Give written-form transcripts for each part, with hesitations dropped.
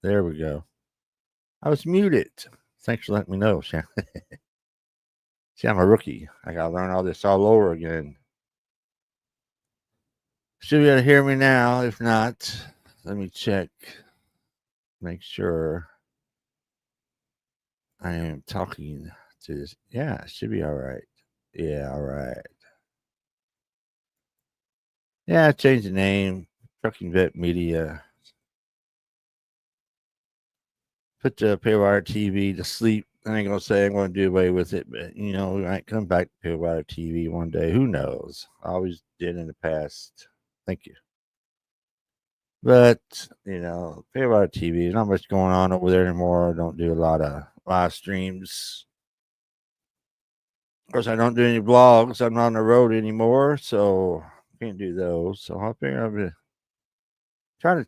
There we go. I was muted. Thanks for letting me know, Sam. See, I'm a rookie. I got to learn all this all over again. Should be able to hear me now. If not, let me check. Make sure I am talking to this. Yeah, it should be all right. Yeah, all right. Yeah, I changed the name. Trucking Vet Media. Put the Paywire TV to sleep. I ain't gonna say I'm gonna do away with it, but we might come back to Paywire TV one day. Who knows? I always did in the past. Thank you. But Paywire TV. There's not much going on over there anymore. I don't do a lot of live streams. Of course, I don't do any blogs. I'm not on the road anymore, so can't do those. So I figure I'm gonna try to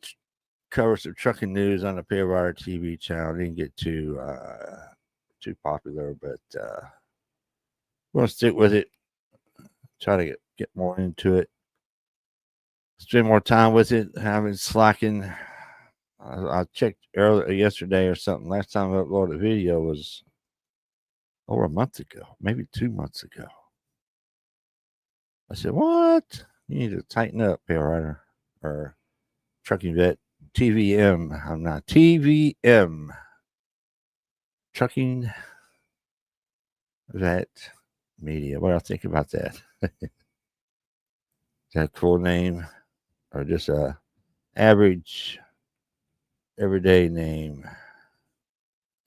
cover some trucking news on the Paywire TV channel. Didn't get too popular, but we're gonna stick with it. Try to get more into it. Spend more time with it. Having slacking. I checked earlier yesterday or something. Last time I uploaded a video was over a month ago, maybe 2 months ago. I said, "What? You need to tighten up, Paywire or Trucking Vet TVM." I'm not TVM. Trucking Vet Media. What do I think about that? Is that a cool name or just a average everyday name?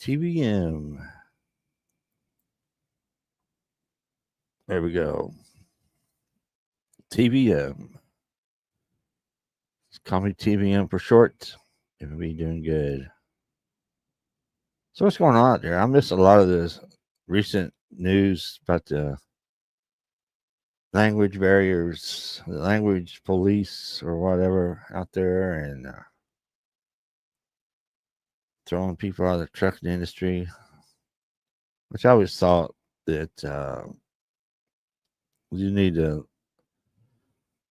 TVM. There we go. TVM. Call me TVM for short. It'll be doing good. So what's going on out there? I missed a lot of this recent news about the language barriers, the language police or whatever out there, and throwing people out of the trucking industry, which I always thought that you need to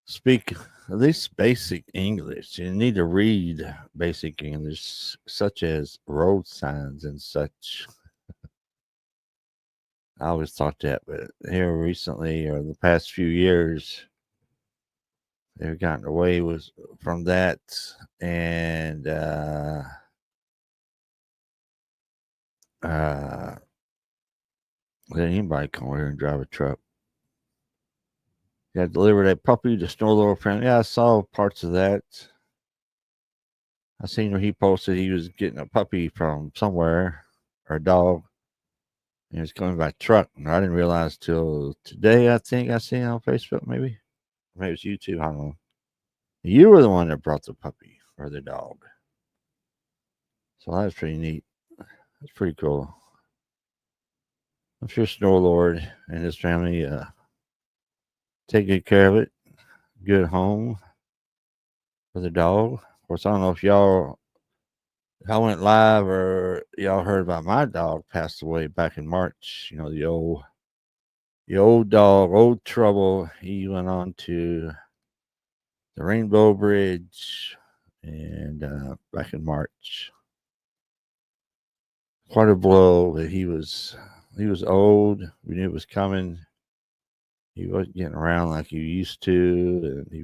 speak at least basic English. You need to read basic English, such as road signs and such. I always thought that, but here recently, or the past few years, they've gotten away from that, and let anybody come over here and drive a truck. You got to deliver that puppy to Snorlaw family. Yeah, I saw parts of that. I seen where he posted he was getting a puppy from somewhere, or a dog, and it was coming by truck. And I didn't realize till today, I think I seen it on Facebook, maybe. Maybe it was YouTube, I don't know. You were the one that brought the puppy or the dog. So that was pretty neat. That's pretty cool. I'm sure Snorlord and his family take good care of it. Good home for the dog. Of course, I don't know if y'all went live or y'all heard about my dog passed away back in March. You know, the old dog, Old Trouble. He went on to the Rainbow Bridge and back in March. Quite a blow that he was old. We knew it was coming. He wasn't getting around like he used to, and he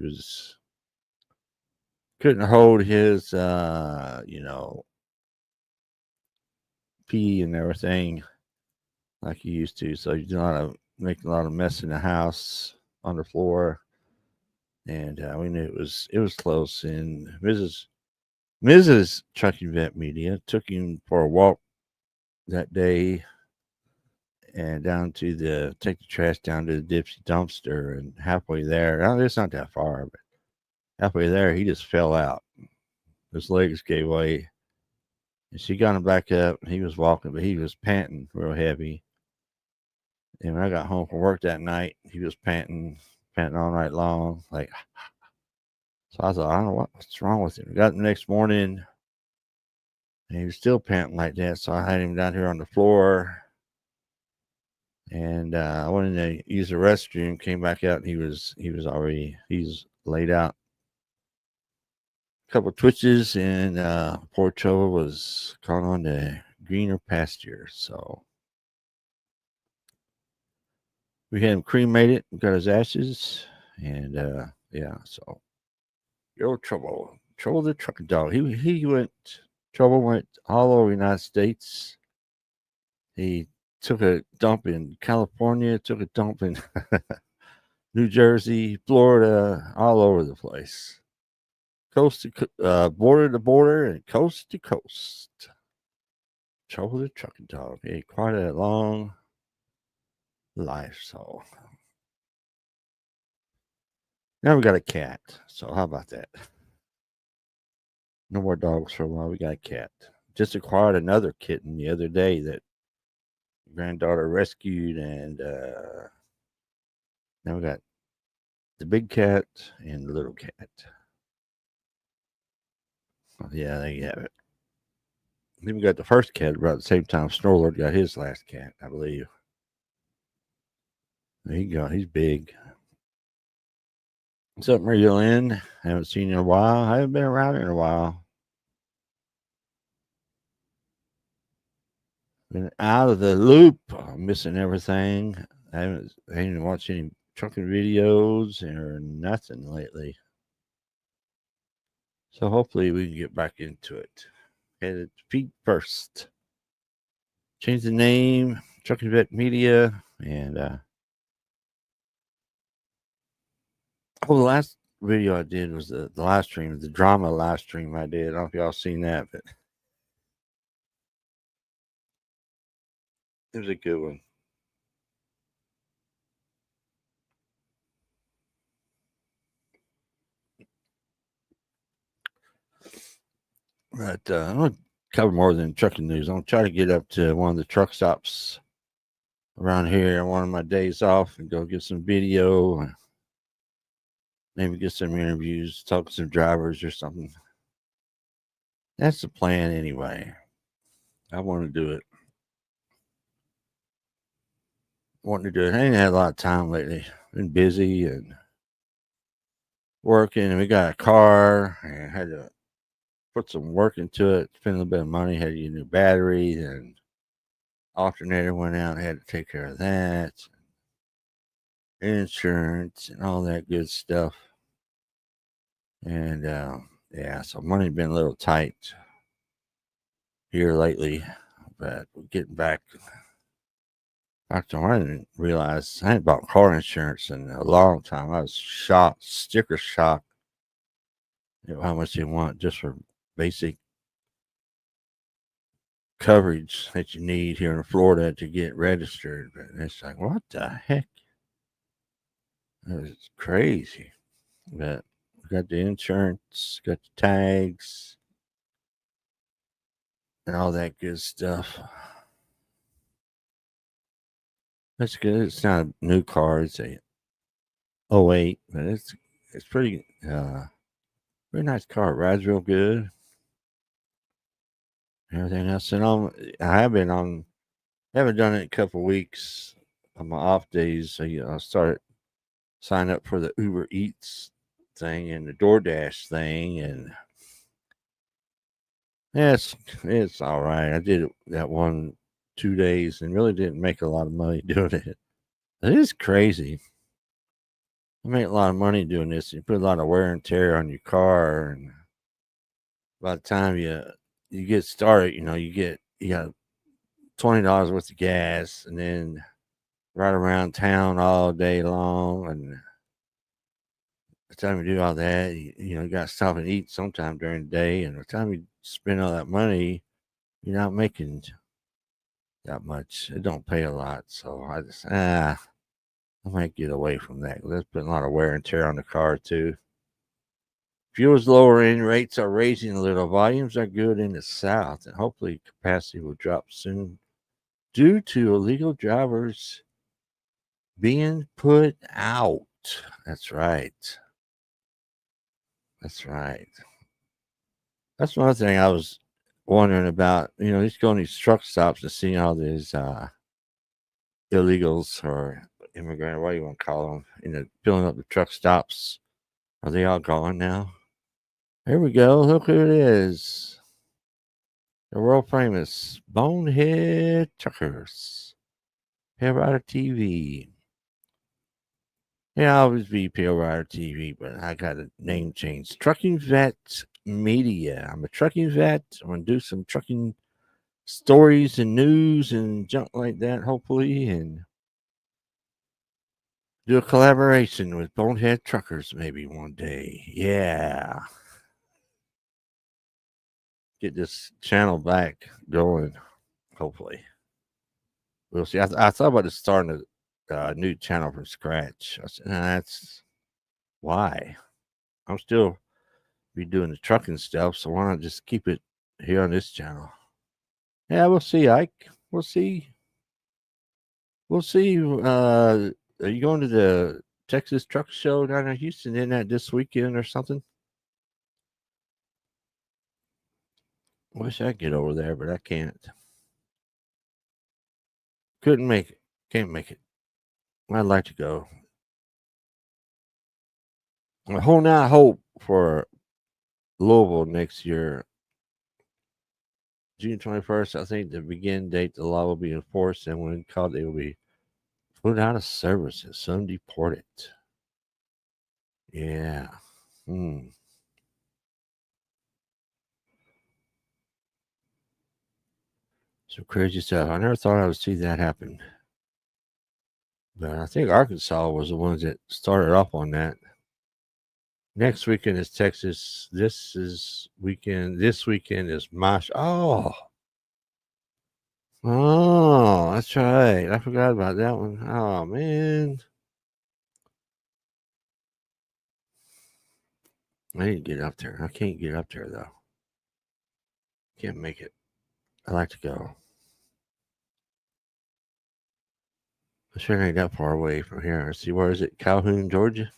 couldn't hold his pee and everything like he used to. So he did making a lot of mess in the house on the floor, and we knew it was close. And Mrs. Trucking Vet Media took him for a walk that day, and take the trash down to the Dipsy dumpster. And halfway there, it's not that far, but halfway there, he just fell out. His legs gave way. And she got him back up. He was walking, but he was panting real heavy. And when I got home from work that night, he was panting all night long. Like, so I thought, I don't know what's wrong with him. We got him the next morning, and he was still panting like that. So I had him down here on the floor. And I went in to use the restroom, came back out, and he's laid out. A couple of twitches, and poor Choa was caught on to greener pasture. So we had him cremated, got his ashes, and so your Trouble the trucking dog. Trouble went all over the United States. He took a dump in California, took a dump in New Jersey, Florida, all over the place. Coast to border to border and coast to coast. Trouble the trucking dog. He had quite a long life. So now we got a cat. So how about that? No more dogs for a while. We got a cat. Just acquired another kitten the other day that granddaughter rescued, and now we got the big cat and the little cat. Yeah, there you have it. Then we got the first cat about the same time Snorlord got his last cat, I believe. There you go. He's big. What's up, Maria Lynn? Haven't seen you in a while. I haven't been around in a while. Been out of the loop. I'm missing everything. I haven't watched any trucking videos or nothing lately. So hopefully we can get back into it. Headed feet first. Change the name, Trucking Vet Media, and the last video I did was the live stream, the drama live stream I did. I don't know if y'all seen that, but it was a good one. But I'm going to cover more than trucking news. I'm going to try to get up to one of the truck stops around here on one of my days off and go get some video, maybe get some interviews, talk to some drivers or something. That's the plan anyway. I want to do it. I ain't had a lot of time lately. Been busy and working, and we got a car, and had to put some work into it, spend a little bit of money, had to get a new battery, and alternator went out, had to take care of that, insurance, and all that good stuff. And yeah, so money been a little tight here lately, but we're getting back. After I didn't realize I hadn't bought car insurance in a long time. I was shocked, sticker shocked at how much they want just for basic coverage that you need here in Florida to get registered. But it's like, what the heck? That was crazy. But we got the insurance, got the tags, and all that good stuff. That's good. It's not a new car. It's a 08, but it's pretty nice car. It rides real good. Everything else. And I haven't done it in a couple of weeks on my off days. So I started signing up for the Uber Eats thing and the DoorDash thing, and yeah, it's all right. I did it that 2 days and really didn't make a lot of money doing it. It is crazy. I make a lot of money doing this. You put a lot of wear and tear on your car, and by the time you get started, you got $20 worth of gas, and then ride around town all day long, and by the time you do all that, you got to stop and eat sometime during the day, and by the time you spend all that money, you're not making that much. It don't pay a lot, so I just I might get away from that. There's been a lot of wear and tear on the car too. Fuel's lowering, rates are raising a little, volumes are good in the south, and hopefully capacity will drop soon due to illegal drivers being put out. That's right. That's right. That's one thing I was wondering about. Just going to these truck stops and seeing all these illegals or immigrant, what do you want to call them, filling up the truck stops. Are they all gone now? Here we go. Look who it is. The world famous Bonehead Truckers. Pale Rider TV. Yeah, I'll always be Pale Rider TV, but I got a name change. Trucking Vet Media. I'm a trucking vet. I'm going to do some trucking stories and news and junk like that, hopefully, and do a collaboration with Bonehead Truckers maybe one day. Yeah. Get this channel back going, hopefully. We'll see. I thought about just starting a new channel from scratch. I said, that's why. I'm still be doing the trucking stuff, so why not just keep it here on this channel? Yeah, we'll see, Ike. We'll see. We'll see. Are you going to the Texas Truck Show down in Houston? Isn't that this weekend or something? Wish I could get over there, but I can't. Couldn't make it. Can't make it. I'd like to go. I'm holding out hope for Louisville next year. June 21st, I think the begin date, the law will be enforced, and when caught, they will be put out of service and some deported. Yeah. Some crazy stuff. I never thought I would see that happen. But I think Arkansas was the ones that started off on that. Next weekend is Texas. This weekend is Mosh. Oh, that's right. I forgot about that one. Oh, man. I need to get up there. I can't get up there, though. Can't make it. I like to go. I sure ain't that far away from here. See, where is it? Calhoun, Georgia?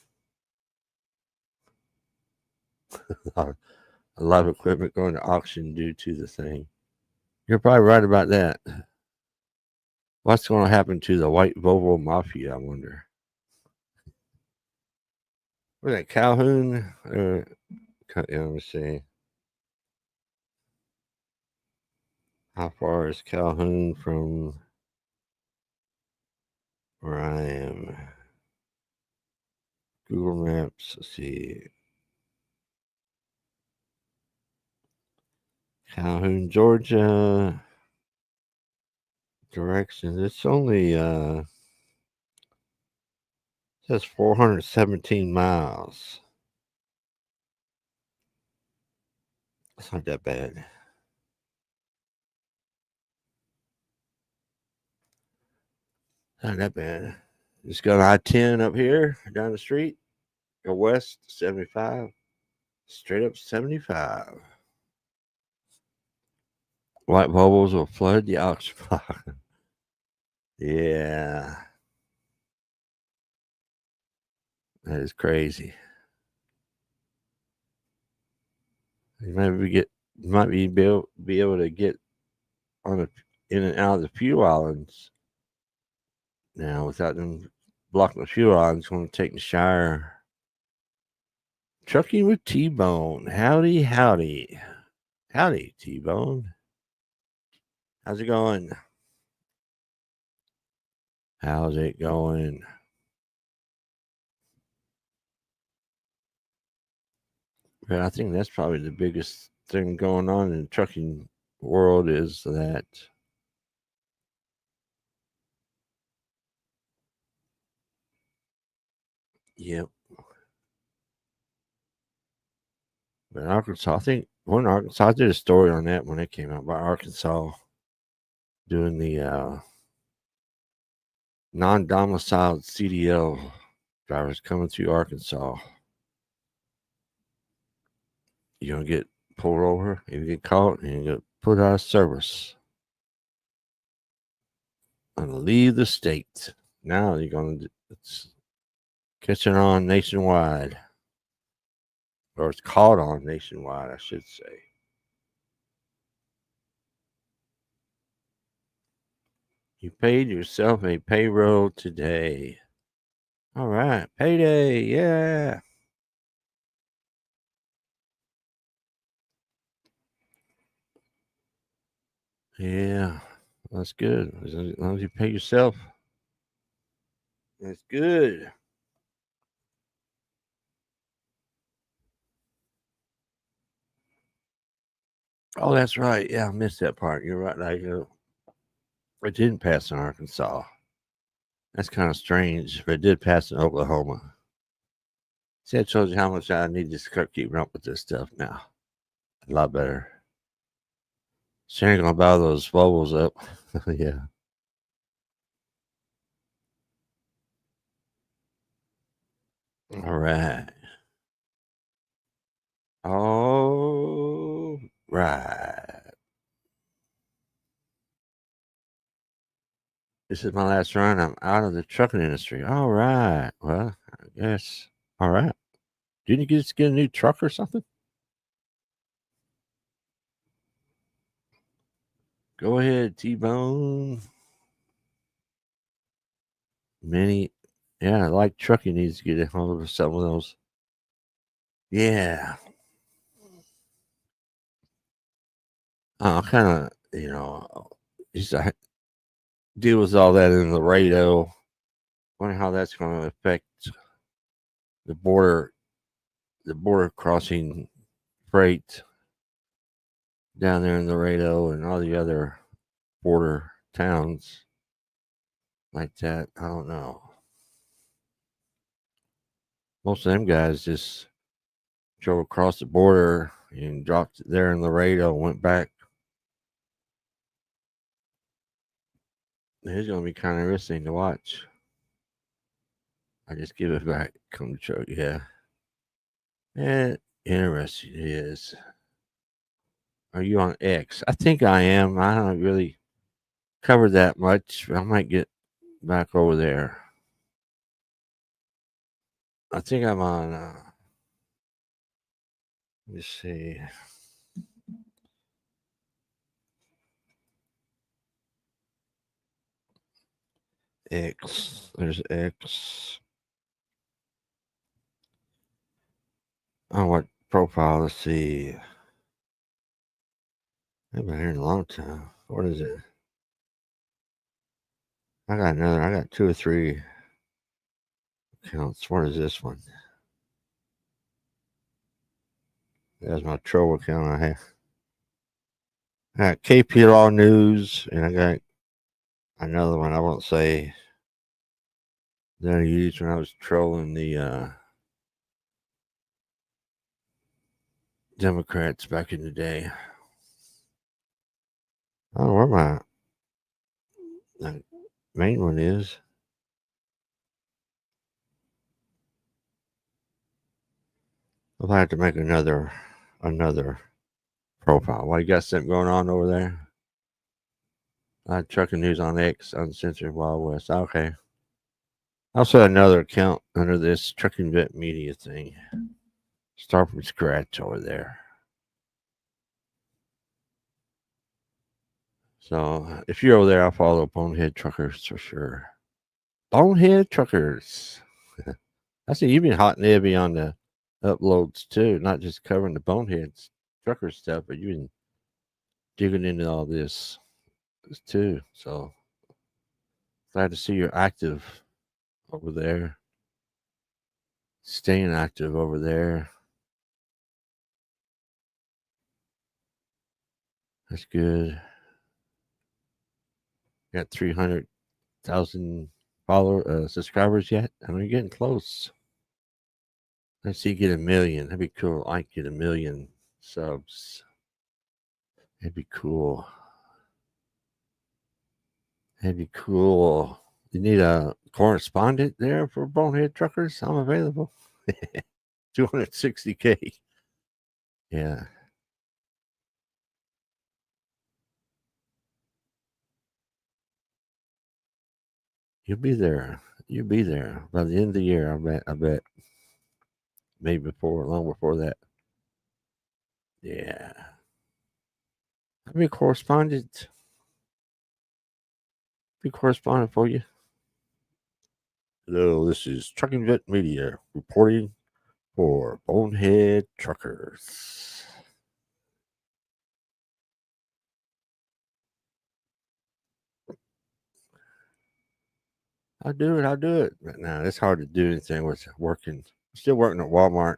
A lot of equipment going to auction due to the thing. You're probably right about that. What's going to happen to the white Volvo Mafia, I wonder? Was that Calhoun? Let me see. How far is Calhoun from where I am? Google Maps. Let's see. Calhoun, Georgia. Directions. It's only says 417 miles. It's not that bad. Not that bad. Just got I-10 up here down the street. Go west 75. Straight up 75. White bubbles will flood the Oxford. Yeah. That is crazy. You might be able to get on the in and out of the fuel islands now without them blocking the fuel islands going to take the Shire. Trucking with T-Bone. Howdy, howdy. Howdy, T-Bone. How's it going? How's it going? But I think that's probably the biggest thing going on in the trucking world is that yep. But Arkansas, I think I did a story on that when it came out about Arkansas doing the non-domiciled CDL drivers coming through Arkansas. You're gonna get pulled over, if you get caught, and you get put out of service. And leave the state. Now you're gonna it's catching on nationwide. Or it's caught on nationwide, I should say. You paid yourself a payroll today. All right, payday, yeah. Yeah, that's good. As long as you pay yourself, that's good. Oh, that's right. Yeah, I missed that part. You're right. It didn't pass in Arkansas. That's kind of strange, but it did pass in Oklahoma. See, I told you how much I need to start keeping up with this stuff now. A lot better. She ain't gonna buy those bubbles up. Yeah. All right. All right. This is my last run. I'm out of the trucking industry. All right. Well, I guess. All right. Didn't you just get a new truck or something? Go ahead, T-Bone. Many. Yeah, I like trucking needs to get a hold of some of those. Yeah. Kind of, just deal with all that in Laredo. Wonder how that's going to affect the border, the border crossing freight down there in Laredo and all the other border towns like that. I don't know. Most of them guys just drove across the border and dropped it there in Laredo and went back. It's going to be kind of interesting to watch. I just give it back. Come to truck, yeah. And interesting it is. Are you on X? I think I am. I don't really cover that much. I might get back over there. I think I'm on. Let me see. X. There's X. On what profile? Let's see. I've been here in a long time. What is it? I got 2 or 3 accounts. What is this one? That's my troll account I have. I got KP Law News, and I got another one I won't say that I used when I was trolling the Democrats back in the day. I don't know where my main one is. I'll have to make another profile. Why, you got something going on over there? Trucking News on X, Uncensored Wild West. Okay. Also another account under this Trucking Vet Media thing. Start from scratch over there. So if you're over there, I'll follow Bonehead Truckers for sure. Bonehead Truckers. I see you've been hot and heavy on the uploads too, not just covering the Boneheads Trucker stuff, but you've been digging into all this too. So glad to see you're active over there. Staying active over there. That's good. Got 300,000 subscribers yet? I mean, you're getting close. Let's see, get 1 million. That'd be cool. I get 1 million subs. That'd be cool. That'd be cool. You need a correspondent there for Bonehead Truckers? I'm available. 260K. Yeah. You'll be there. You'll be there by the end of the year. I bet. Maybe long before that. Yeah. I'll be a correspondent. Be correspondent for you. Hello, this is Trucking Vet Media reporting for Bonehead Truckers. I'll do it. But now it's hard to do anything with working. I'm still working at Walmart.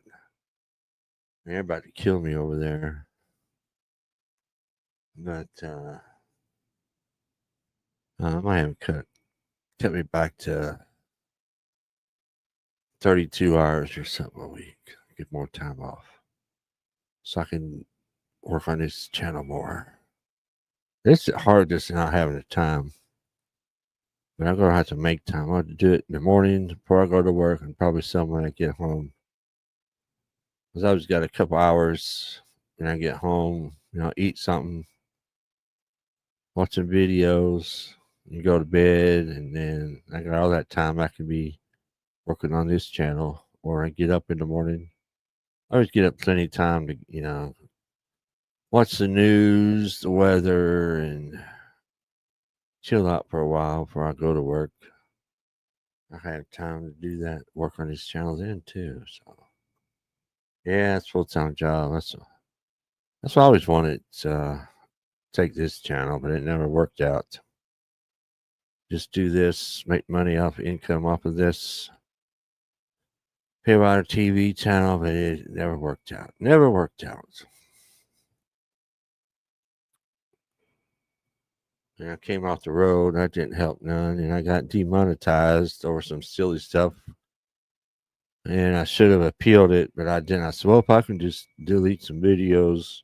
They're about to kill me over there. But I might have cut me back to 32 hours or something a week. Get more time off. So I can work on this channel more. It's hard just not having the time. But I'm gonna have to make time. I have to do it in the morning before I go to work, and probably some when I get home. Because I just got a couple hours when I get home. Eat something, watch some videos, and go to bed, and then I got all that time I can be working on this channel. Or I get up in the morning. I always get up plenty of time to watch the news, the weather, and chill out for a while before I go to work. I have time to do that, work on this channel then too. So yeah, it's full time job. That's what I always wanted to take this channel, but it never worked out. Just do this, make money income off of this, pay about a TV channel, but it never worked out. Never worked out. And I came off the road. That didn't help none. And I got demonetized over some silly stuff. And I should have appealed it, but I didn't. I said, well, if I can just delete some videos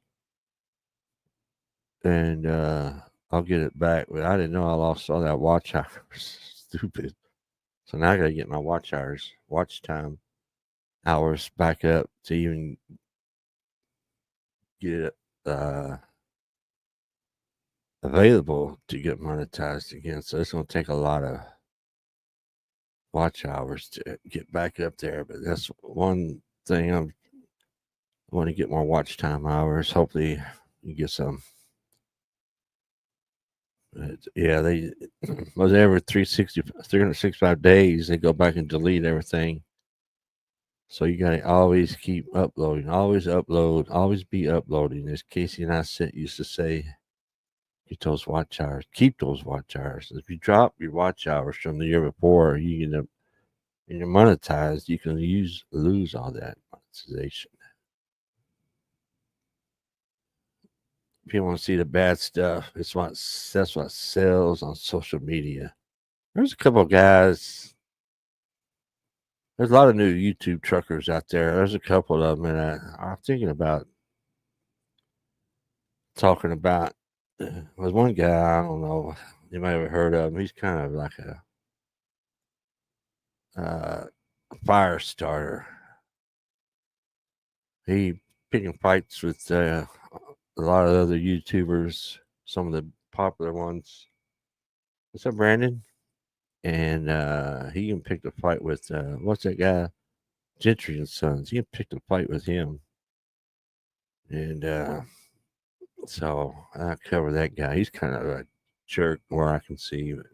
and I'll get it back. But I didn't know I lost all that watch hours. Stupid. So now I got to get my watch time hours back up to even get it available to get monetized again. So it's going to take a lot of watch hours to get back up there. But that's one thing I want to get more watch time hours. Hopefully you get some. But yeah, they was every 365 days they go back and delete everything. So you gotta always keep uploading, always upload, always be uploading. As Casey and I used to say, get those watch hours, keep those watch hours. If you drop your watch hours from the year before, you end up and you're monetized, you can lose all that monetization. If you want to see the bad stuff, that's what sells on social media. There's a couple of guys. There's a lot of new YouTube truckers out there. There's a couple of them, and I'm thinking about talking about. There's one guy, I don't know, you might have heard of him. He's kind of like a fire starter. He picking fights with a lot of other YouTubers, some of the popular ones. What's up, Brandon? And he even picked a fight with what's that guy? Gentry and Sons. He picked a fight with him. And so I cover that guy. He's kind of a jerk where I can see, but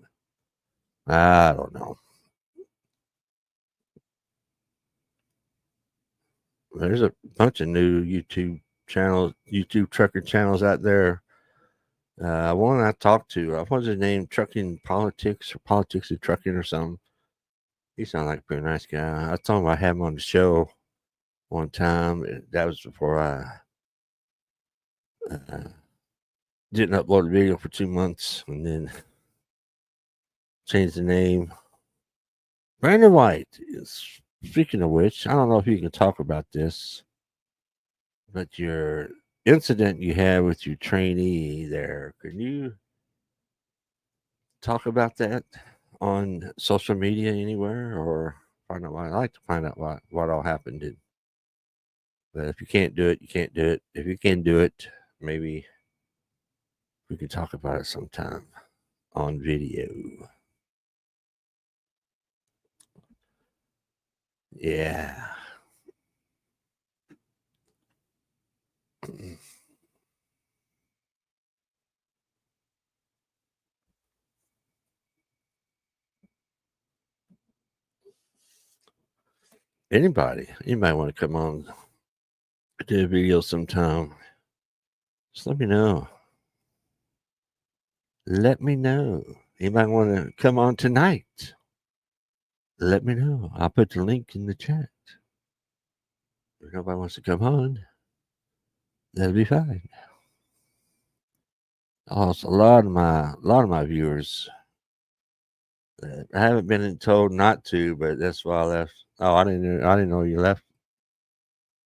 I don't know. There's a bunch of new YouTube trucker channels out there. One I talked to, what's his name? Trucking Politics or Politics of Trucking or something. He sounded like a pretty nice guy. I told him I had him on the show one time. That was before I didn't upload a video for 2 months and then changed the name. Brandon White. Speaking of which, I don't know if you can talk about this, but your incident you had with your trainee there, can you talk about that on social media anywhere or find out why? I'd like to find out what all happened. But if you can't do it, you can't do it. If you can do it, maybe we can talk about it sometime on video. Yeah. Anybody, you might want to come on do a video sometime. Just let me know. Let me know. You might want to come on tonight. Let me know. I'll put the link in the chat. If nobody wants to come on, that'll be fine. Also, a lot of my viewers. I haven't been told not to, but that's why I left. Oh, I didn't know you left.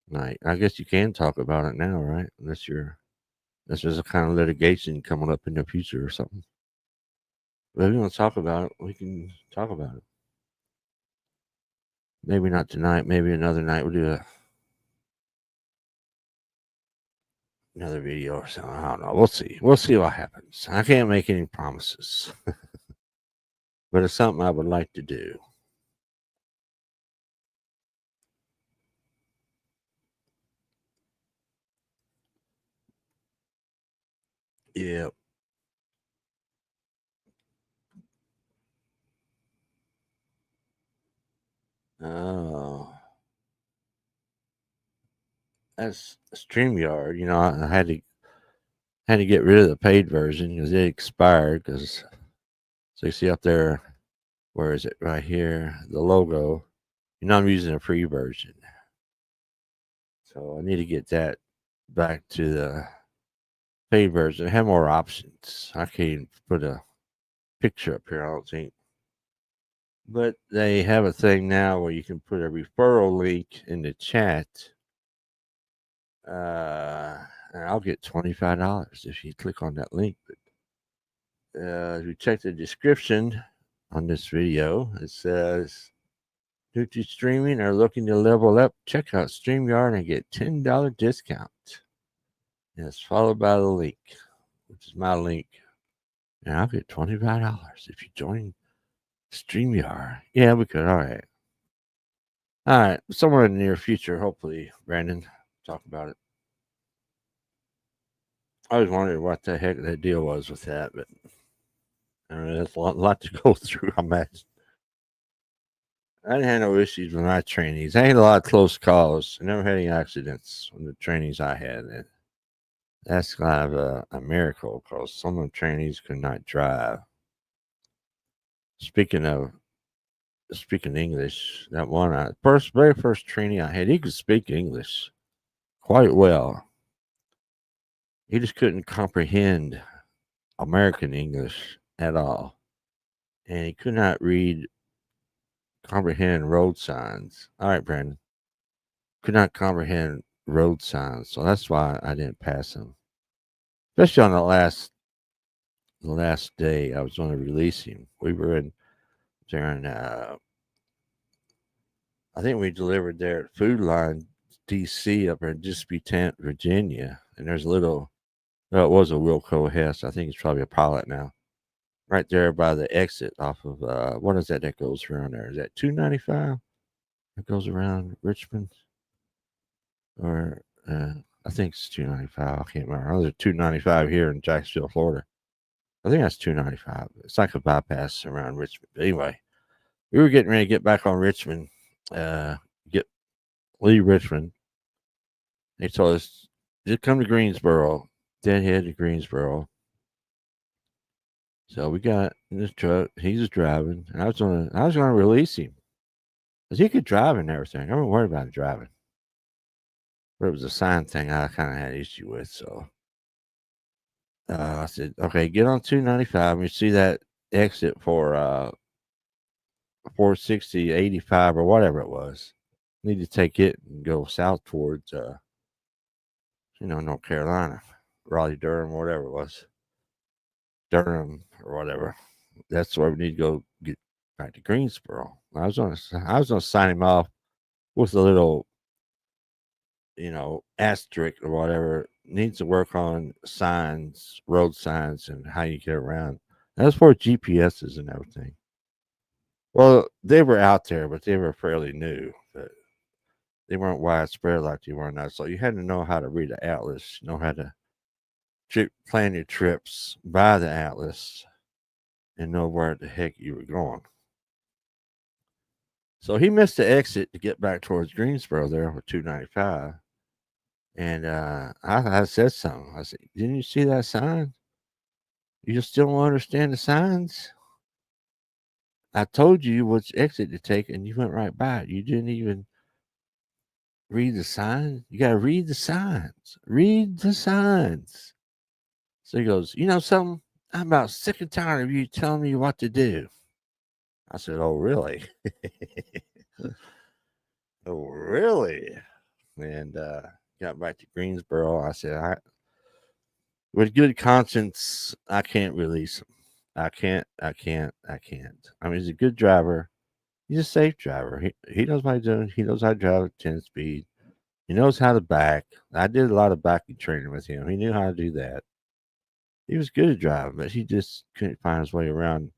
Night. I guess you can talk about it now, right? Unless there's a kind of litigation coming up in the future or something. But if you want to talk about it, we can talk about it. Maybe not tonight. Maybe another night. We'll do another video or something. I don't know. We'll see. We'll see what happens. I can't make any promises, but it's something I would like to do. Yep. Oh, that's StreamYard. You know, I had to get rid of the paid version because it expired. Because so you see up there, where is it? Right here, the logo. You know, I'm using a free version, so I need to get that back to the paid version. I have more options. I can't put a picture up here, I don't think. But they have a thing now where you can put a referral link in the chat. And I'll get $25 if you click on that link. But if you check the description on this video, it says, due to streaming or looking to level up, check out StreamYard and get $10 discount. And it's followed by the link, which is my link. And I'll get $25 if you join StreamYard. Yeah, we could. All right. All right. Somewhere in the near future, hopefully, Brandon, talk about it. I was wondering what the heck that deal was with that, but I mean, there's a lot to go through, I imagine. I didn't have no issues with my trainees. I had a lot of close calls. I never had any accidents with the trainees I had. And that's kind of a miracle because some of the trainees could not drive. Speaking of speaking English, that one very first trainee I had, he could speak English quite well. He just couldn't comprehend American English at all, and he could not comprehend road signs. All right, Brandon, could not comprehend road signs, so that's why I didn't pass him. Especially on the last day I was going to release him. We were during I think we delivered there at Food Line DC up in Disputant, Virginia, and there's a little. No, it was a Wilco Hess. I think it's probably a Pilot now. Right there by the exit off of what is that goes around there? Is that 295? That goes around Richmond, or I think it's 295. I can't remember. There's 295 here in Jacksonville, Florida. I think that's 295. It's like a bypass around Richmond. But anyway, we were getting ready to get back on Richmond, leave Richmond. They told us just come to Greensboro, deadhead to Greensboro. So we got in this truck. He was driving, and I was gonna release him because he could drive and everything. I wasn't worried about him driving, but it was a sign thing I kind of had an issue with. So I said, "Okay, get on 295. You see that exit for 460, 85, or whatever it was. Need to take it and go south towards North Carolina, Raleigh, Durham, whatever it was, Durham or whatever. That's where we need to go get back to Greensboro." I was gonna sign him off with a little, asterisk or whatever. Needs to work on signs, road signs, and how you get around. That's for GPSs and everything. Well, they were out there, but they were fairly new. But they weren't widespread like they were now. So you had to know how to read the atlas, know how to plan your trips by the atlas, and know where the heck you were going. So he missed the exit to get back towards Greensboro there with 295. And I said something. I said, "Didn't you see that sign? You just still don't understand the signs? I told you which exit to take, and you went right by it. You didn't even read the sign. You got to read the signs. Read the signs." So he goes, "You know something? I'm about sick and tired of you telling me what to do." I said, "Oh, really?" "Oh, really?" And got back to Greensboro. I said, with good conscience, I can't release him. I can't. I mean, he's a good driver. He's a safe driver. He knows what he's doing. He knows how to drive at 10 speed. He knows how to back. I did a lot of backing training with him. He knew how to do that. He was good at driving, but he just couldn't find his way around,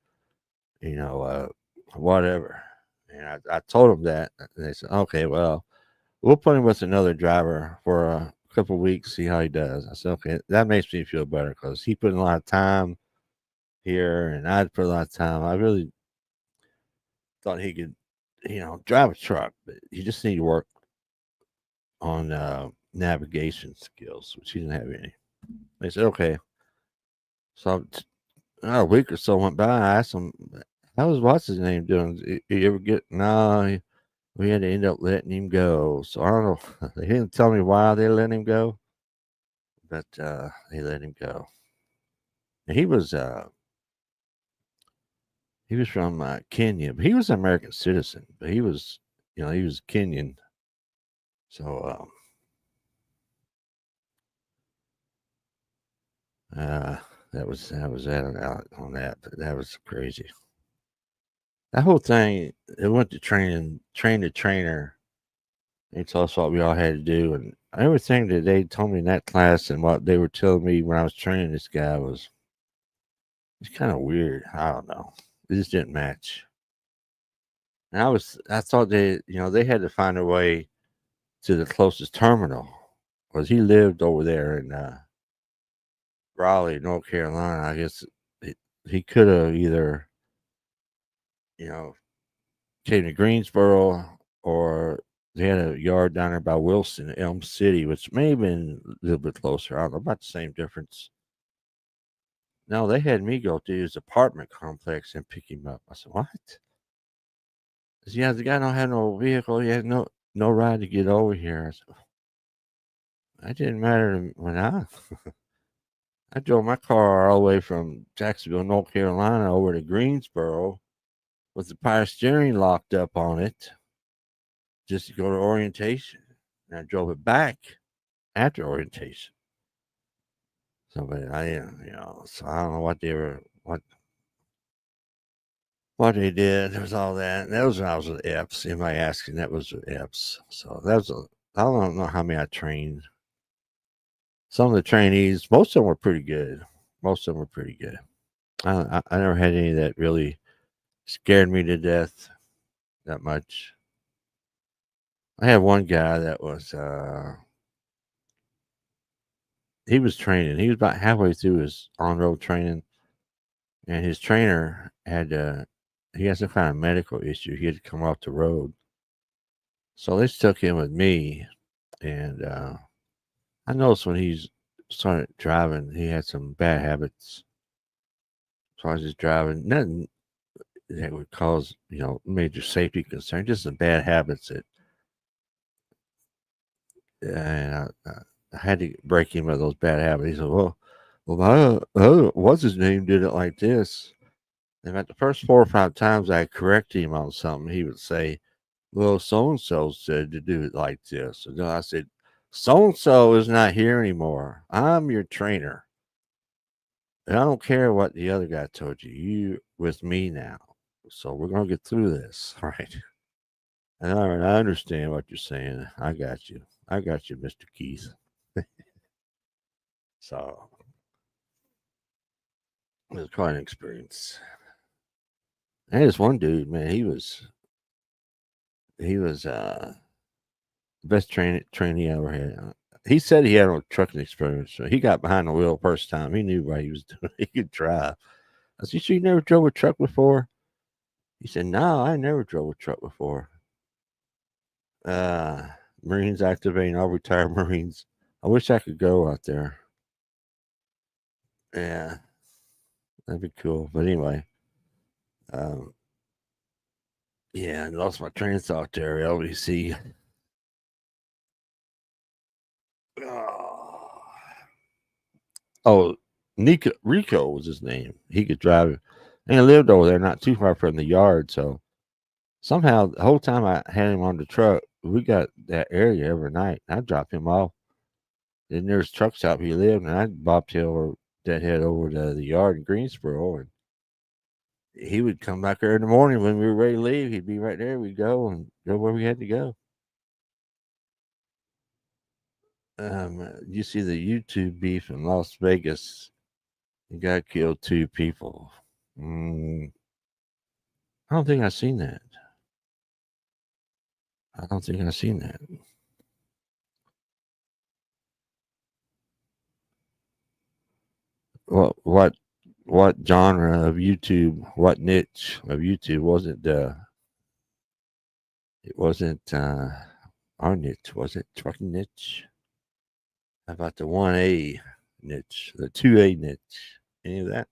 whatever. And I told him that. And they said, "Okay, well, we'll put him with another driver for a couple of weeks, see how he does." I said, "Okay, that makes me feel better because he put in a lot of time here, and I'd put a lot of time. I really thought he could, drive a truck, but he just need to work on navigation skills, which he didn't have any." They said, "Okay." So a week or so went by. I asked him, "How was what's his name doing? You ever get?" "No, we had to end up letting him go." So I don't know. They didn't tell me why they let him go, but they let him go. And he was from Kenya. But he was an American citizen, but he was Kenyan. So that was that on that. But that was crazy. That whole thing. It went to train the trainer. They told us what we all had to do, and everything that they told me in that class and what they were telling me when I was training this guy was it's kind of weird. I don't know. It just didn't match. And I thought they had to find a way to the closest terminal because he lived over there in Raleigh, North Carolina. I guess he could have either, you know, came to Greensboro, or they had a yard down there by Wilson, Elm City, which may have been a little bit closer. I don't know, about the same difference. No, they had me go to his apartment complex and pick him up. I said, "What?" He said, "Yeah, the guy don't have no vehicle. He has no ride to get over here." I said, "That didn't matter to me when I drove my car all the way from Jacksonville, North Carolina, over to Greensboro with the power steering locked up on it, just to go to orientation. And I drove it back after orientation. So, but so I don't know what they were, what they did. There was all that. And that was when I was with EPS. Anybody asking, that was with EPS. So that was I don't know how many I trained. Some of the trainees, most of them were pretty good. Most of them were pretty good. I never had any that really scared me to death that much. I had one guy that was he was training. He was about halfway through his on-road training, and his trainer had he had some kind of medical issue. He had to come off the road, so they stuck him with me. And I noticed when he started driving, he had some bad habits. So I was just driving, nothing that would cause major safety concern, just some bad habits that. And I had to break him of those bad habits. He said, "Well, what's his name did it like this." And about the first 4 or 5 times I correct him on something, he would say, "Well, so and so said to do it like this." And then I said, "So and so is not here anymore. I'm your trainer, and I don't care what the other guy told you. You with me now, so we're gonna get through this, all right?" And all right, I understand what you're saying. I got you. I got you, Mr. Keith. So it was quite an experience. And this one dude, man, he was the best trainee I ever had. He said he had no trucking experience. So he got behind the wheel first time. He knew what he was doing. He could drive. I said, "So you never drove a truck before?" He said, "No, I never drove a truck before." Uh, Marines activating all retired Marines. I wish I could go out there. Yeah, that'd be cool. But anyway, um, yeah, I lost my train of thought there, LBC. Oh, Rico was his name. He could drive it. And he lived over there, not too far from the yard. So somehow, the whole time I had him on the truck, we got that area every night. I'd drop him off. Then there's a truck stop he lived, and I'd bobtail that head over to the yard in Greensboro. And he would come back there in the morning when we were ready to leave. He'd be right there. We'd go and go where we had to go. You see the YouTube beef in Las Vegas. The guy killed 2 people. I don't think I've seen that. I don't think I've seen that. What genre of YouTube? What niche of YouTube wasn't? It wasn't our niche, was it? Trucking niche. How about the 1A niche, the 2A niche? Any of that?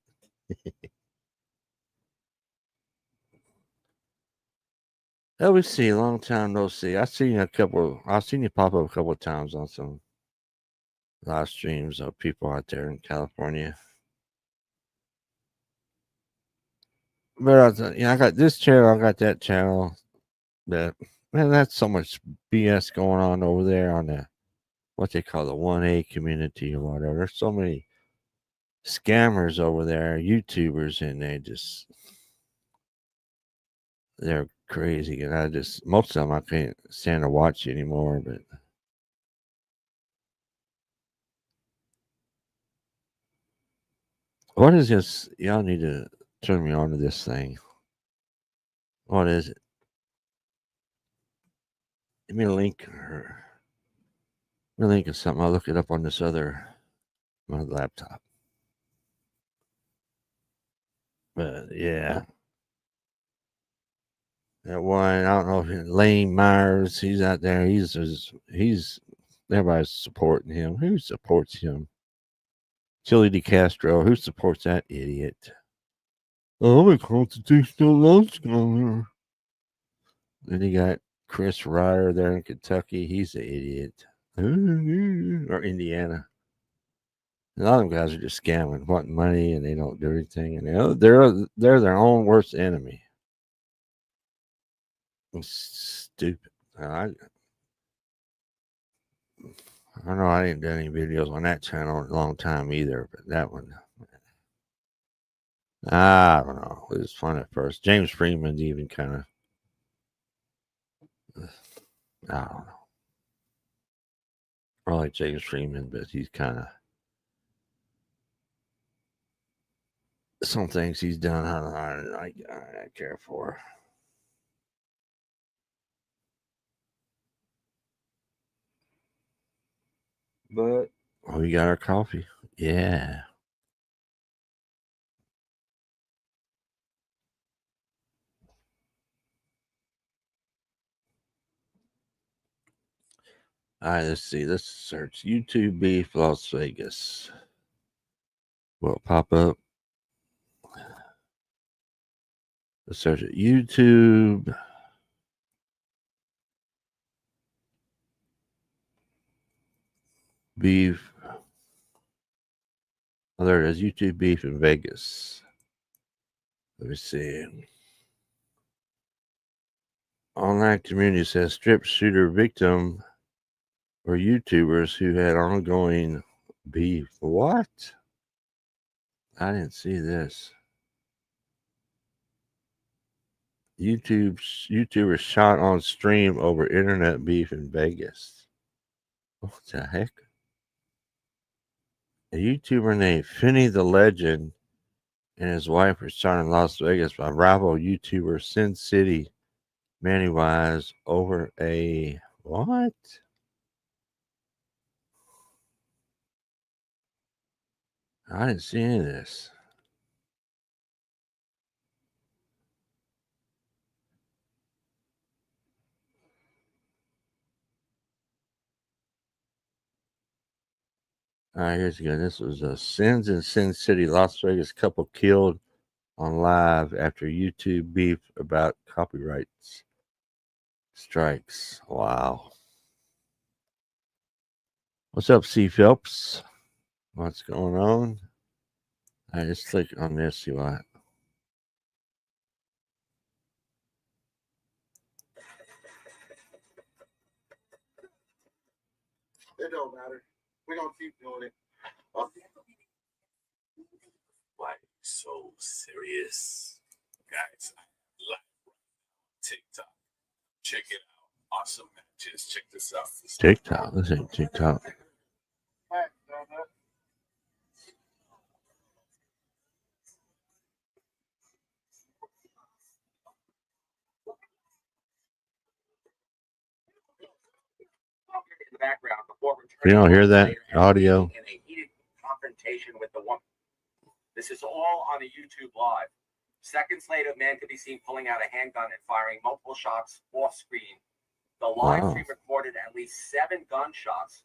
Oh, we see. Long time no see. I've seen you pop up a couple of times on some live streams of people out there in California. But I got this channel, I got that channel. That man, that's so much BS going on over there on the what they call the 1A community or whatever. There's so many scammers over there, YouTubers, and they're crazy. And most of them I can't stand to watch anymore. But what is this? Y'all need to turn me on to this thing. What is it? Give me a link or something. I'll look it up on this my laptop. But yeah. That one, I don't know if Lane Myers, he's out there. He's everybody's supporting him. Who supports him? Chili DeCastro. Who supports that idiot? Oh, I'm a constitutional law scholar. Then you got Chris Ryer there in Kentucky. He's an idiot. Or Indiana. A lot of them guys are just scamming, wanting money, and they don't do anything. And they're their own worst enemy. It's stupid. I don't know. I didn't do any videos on that channel in a long time either, but that one, I don't know. It was fun at first. James Freeman's even kind of, I don't know. I like James Freeman, but he's kind of, some things he's done, I care for. But we got our coffee. Yeah. All right, let's see. Let's search YouTube beef Las Vegas. Will it pop up? Let's search it. YouTube beef. Oh, there it is. YouTube beef in Vegas. Let me see. Online community says strip shooter victim were YouTubers who had ongoing beef. What? I didn't see this. YouTuber shot on stream over internet beef in Vegas. What the heck? A YouTuber named Finney the Legend and his wife were shot in Las Vegas by rival YouTuber Sin City Manny Wise over a what? I didn't see any of this. All right, here's again. This was Sins in Sin City, Las Vegas couple killed on live after YouTube beef about copyrights strikes. Wow. What's up, C. Phelps? What's going on? I just click on this, see what. It don't matter. We're gonna keep doing it. Why so serious? Guys, live TikTok. Check it out. Awesome matches. Check this out. TikTok. This ain't TikTok. The background before You don't hear that audio? in a heated confrontation with the woman. This is all on a YouTube live. Seconds later, man could be seen pulling out a handgun and firing multiple shots off screen. The live stream recorded at least 7 gunshots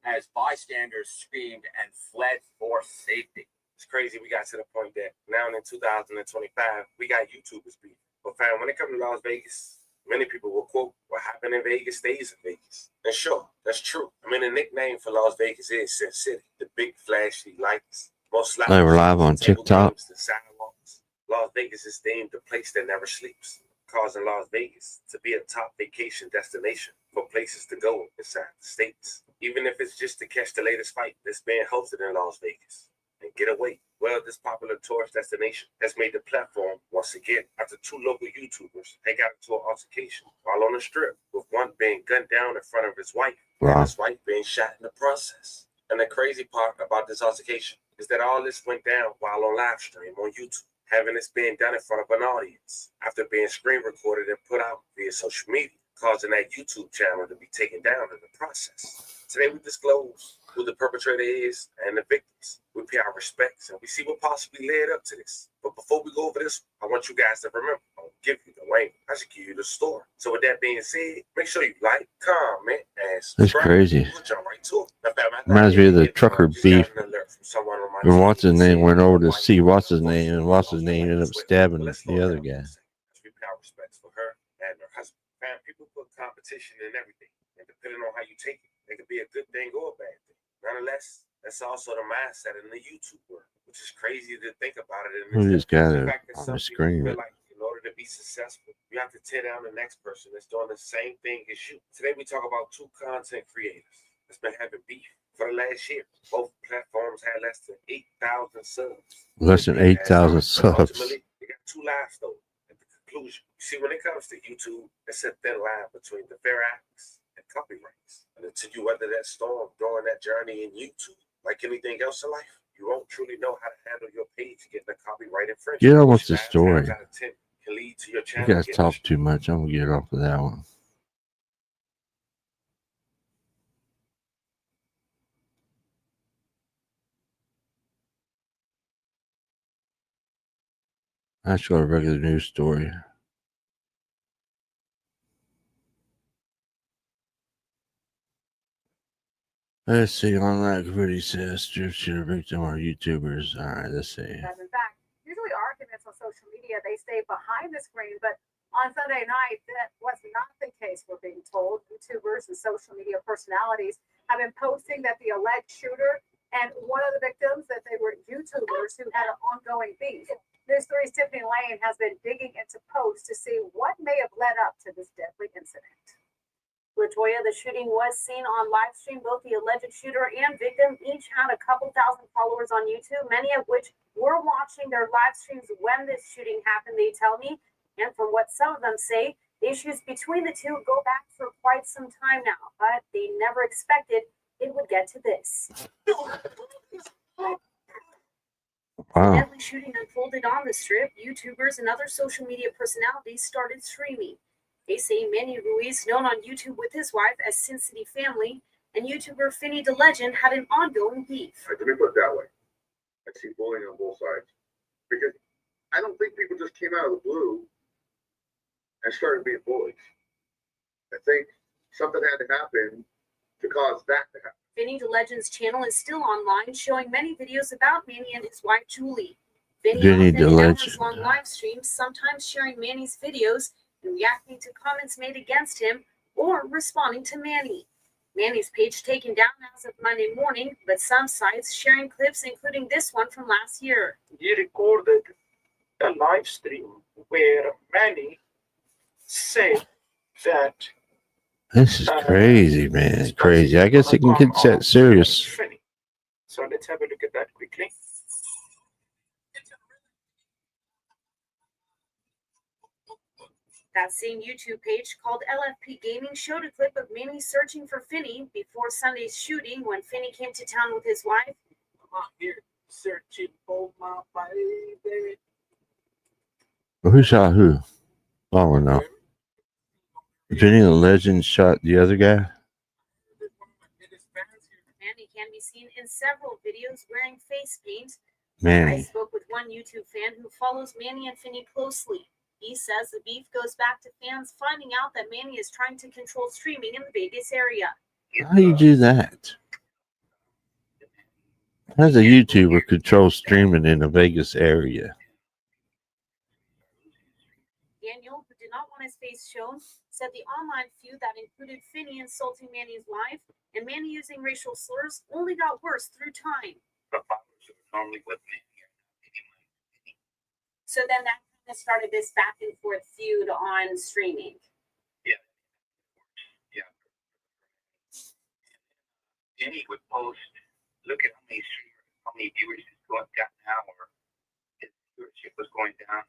as bystanders screamed and fled for safety. It's crazy we got to the point that now in 2025, we got YouTubers beef. But fam, when it comes to Las Vegas, many people will quote, what happened in Vegas stays in Vegas. And sure, that's true. I mean, the nickname for Las Vegas is Sin City. The big flashy lights. Most They were live on TikTok. The sidewalks. Las Vegas is deemed the place that never sleeps, causing Las Vegas to be a top vacation destination for places to go inside the states. Even if it's just to catch the latest fight that's being hosted in Las Vegas and get away. Well, this popular tourist destination has made the platform once again after 2 local YouTubers had got into an altercation while on the strip, with one being gunned down in front of his wife and his wife being shot in the process. And the crazy part about this altercation is that all this went down while on live stream on YouTube, having this being done in front of an audience after being screen recorded and put out via social media, causing that YouTube channel to be taken down in the process. Today we disclose who the perpetrator is and the victims. We pay our respects and we see what possibly led up to this. But before we go over this, I want you guys to remember, I'll give you the Wayne, I should give you the story. So with that being said, make sure you like, comment, and That's subscribe. crazy. We'll jump right to it. Reminds me of the trucker Just beef. got an alert from someone on my When team what's his that name said went over to White see woman what's his was name, and lost what's his the name lane ended as up well. stabbing But let's slow the other down for guy. a second. Let's repay our respects for her and her husband. Man, people put competition in everything, and depending on how you take it, it could be a good thing or a bad thing. Nonetheless, that's also the mindset in the YouTube world, which is crazy to think about it. Who just got The it fact that on some the people screen? feel like in order to be successful, you have to tear down the next person that's doing the same thing as you. Today we talk about two content creators that's been having beef for the last year. Both platforms had less than 8,000 subs. Less than 8,000 subs. Ultimately, they got two lives though. At the conclusion, you see, when it comes to YouTube, it's a thin line between the fair acts and copyrights. And until you weather that storm during that journey in YouTube, like anything else in life, you won't truly know how to handle your page getting a copyright infringement. Get on with the 5 story. times out of 10 can lead to your You channel guys getting talk too much. I'm gonna get off of that one. I show a regular news story. Let's see. Online community says should a victim or YouTubers. All right, let's see. In fact, usually arguments on social media, they stay behind the screen, but on Sunday night, that was not the case, we're being told. YouTubers and social media personalities have been posting that the alleged shooter and one of the victims, that they were YouTubers who had an ongoing beef. News 3's Tiffany Lane has been digging into posts to see what may have led up to this deadly incident. LaToya, the shooting was seen on live stream. Both the alleged shooter and victim each had a couple thousand followers on YouTube, many of which were watching their live streams when this shooting happened, they tell me. And from what some of them say, the issues between the two go back for quite some time now, but they never expected it would get to this. Wow. The deadly shooting unfolded on the Strip. YouTubers and other social media personalities started streaming. They say Manny Ruiz, known on YouTube with his wife as Sin City Family, and YouTuber Finny the Legend had an ongoing beef. Let me put it that way. I see bullying on both sides. Because I don't think people just came out of the blue and started being bullies. I think something had to happen to cause that to happen. Finny the Legend's channel is still online, showing many videos about Manny and his wife Julie. Finny Vinny often the in Legend. hours long live streams, sometimes sharing Manny's videos and reacting to comments made against him or responding to Manny. Manny's page taken down as of Monday morning, but some sites sharing clips, including this one from last year. He recorded a live stream where Manny said that This is crazy, man. Crazy. I guess it can get that serious. Finny. So let's have a look at that quickly. That same YouTube page called LFP Gaming showed a clip of Manny searching for Finny before Sunday's shooting when Finny came to town with his wife. Come on here, searching for my baby. Who shot who? I don't know. Vinny the Legend shot the other guy. Manny can be seen in several videos wearing face paint. I Manny. spoke with one YouTube fan who follows Manny and Finny closely. He says the beef goes back to fans finding out that Manny is trying to control streaming in the Vegas area. How do you do that? How does a YouTuber control streaming in the Vegas area? Daniel, who did not want his face shown, said the online feud that included Finny insulting Manny's wife and Manny using racial slurs only got worse through time. So then that kind of started this back and forth feud on streaming. Jenny would post, look at how many viewers he's got now, or his viewership was going down.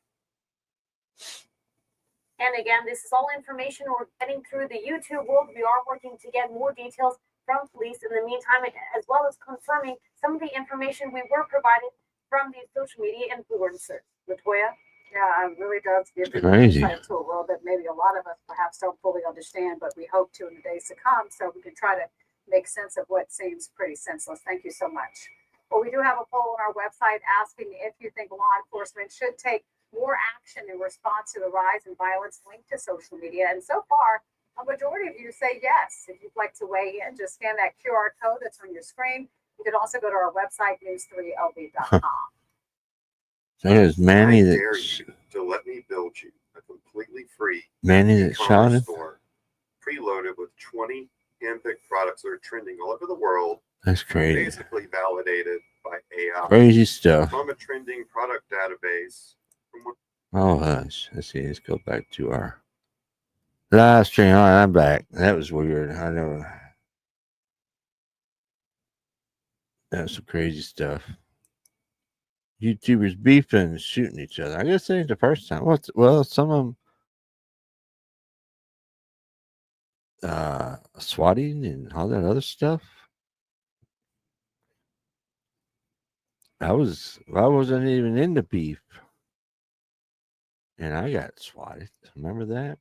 And again, this is all information we're getting through the YouTube world. We are working to get more details from police in the meantime, as well as confirming some of the information we were provided from these social media influencers. LaToya? Yeah, it really does give you Crazy. insight to a world that maybe a lot of us perhaps don't fully understand, but we hope to in the days to come, so we can try to make sense of what seems pretty senseless. Thank you so much. Well, we do have a poll on our website asking if you think law enforcement should take more action in response to the rise in violence linked to social media. And so far, a majority of you say yes. If you'd like to weigh in, just scan that QR code that's on your screen. You can also go to our website, news3lv.com. There's Manny I that dare you to let me build you a completely free Manny that shot e-commerce him. store preloaded with 20 handpicked products that are trending all over the world, That's crazy. basically validated by AI Crazy stuff. from a trending product database. Oh hush. Let's see. Let's go back to our live stream. All right, I'm back. That was weird. I know. That's some crazy stuff. YouTubers beefing and shooting each other. I guess it ain't the first time. Well, some of them swatting and all that other stuff. I wasn't even in the beef. And I got swatted. Remember that?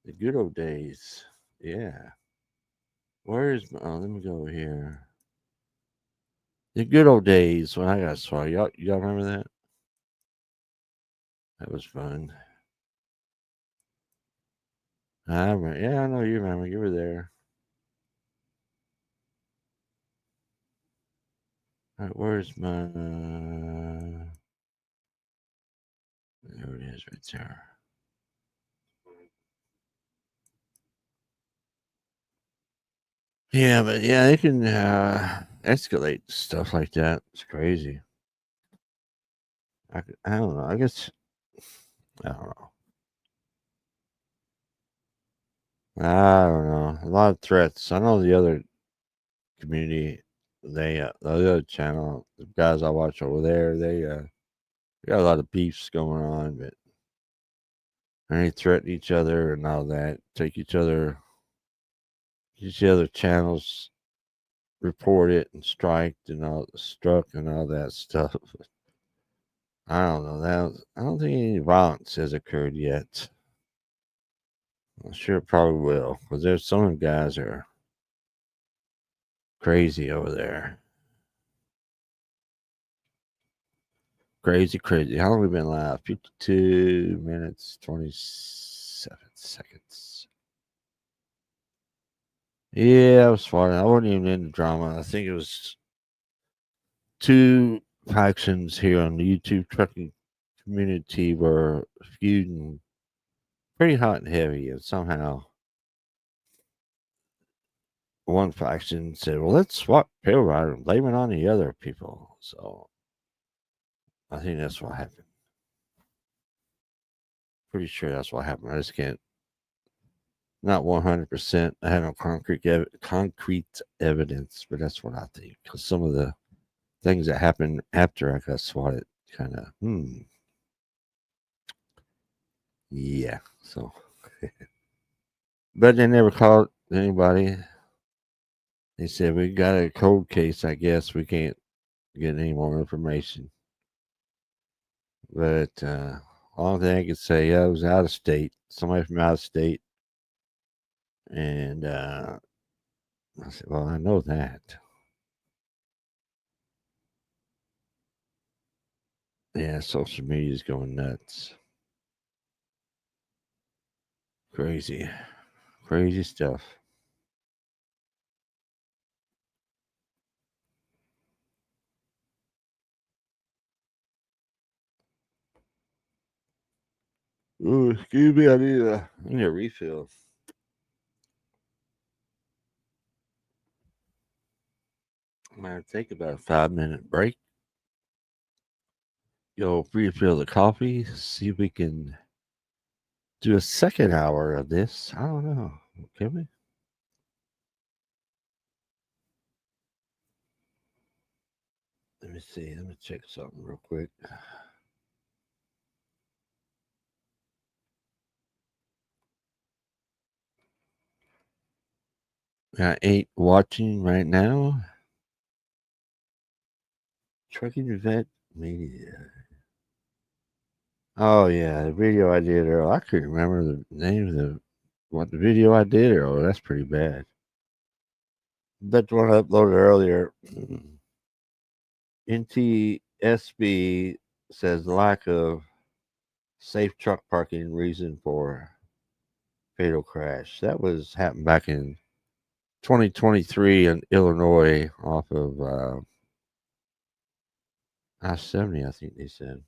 The good old days. Yeah. Let me go over here. The good old days when I got swatted. Y'all remember that? That was fun. I remember. Yeah, I know you remember. You were there. All right, where's my... There it is right there. Yeah, but yeah, they can escalate stuff like that. It's crazy. I don't know. I guess I don't know. I don't know. A lot of threats. I know the other community. The other channel, the guys I watch over there, they got a lot of beefs going on, but they threaten each other and all that. Take each other channels, report it and struck and all that stuff. I don't know. I don't think any violence has occurred yet. I'm sure it probably will, because there's some guys that are crazy over there. Crazy. How long have we been live? 52 minutes, 27 seconds. Yeah, I was fine. I wasn't even in the drama. I think it was two factions here on the YouTube trucking community were feuding pretty hot and heavy, and somehow one faction said, well, let's swap Pale Rider and blame it on the other people. So I think that's what happened. Pretty sure that's what happened. I just can't, not 100%. I have no concrete evidence, but that's what I think. Because some of the things that happened after I got swatted kind of, yeah. So, but they never called anybody. They said, we got a cold case. I guess we can't get any more information. But only thing I could say, I was out of state. Somebody from out of state. And I said, well, I know that. Yeah, social media is going nuts. Crazy stuff. Oh, excuse me, I need a refill. I'm gonna take about a 5-minute break. Go refill the coffee. See if we can do a second hour of this. I don't know. Can we? Let me see. Let me check something real quick. Got 8 watching right now. Trucking Vet Media. Oh yeah, the video I did earlier. I couldn't remember the name of the video I did earlier. That's pretty bad. But the one I uploaded earlier. NTSB says lack of safe truck parking reason for fatal crash. That was happened back in 2023 in Illinois off of I-70, I think they said.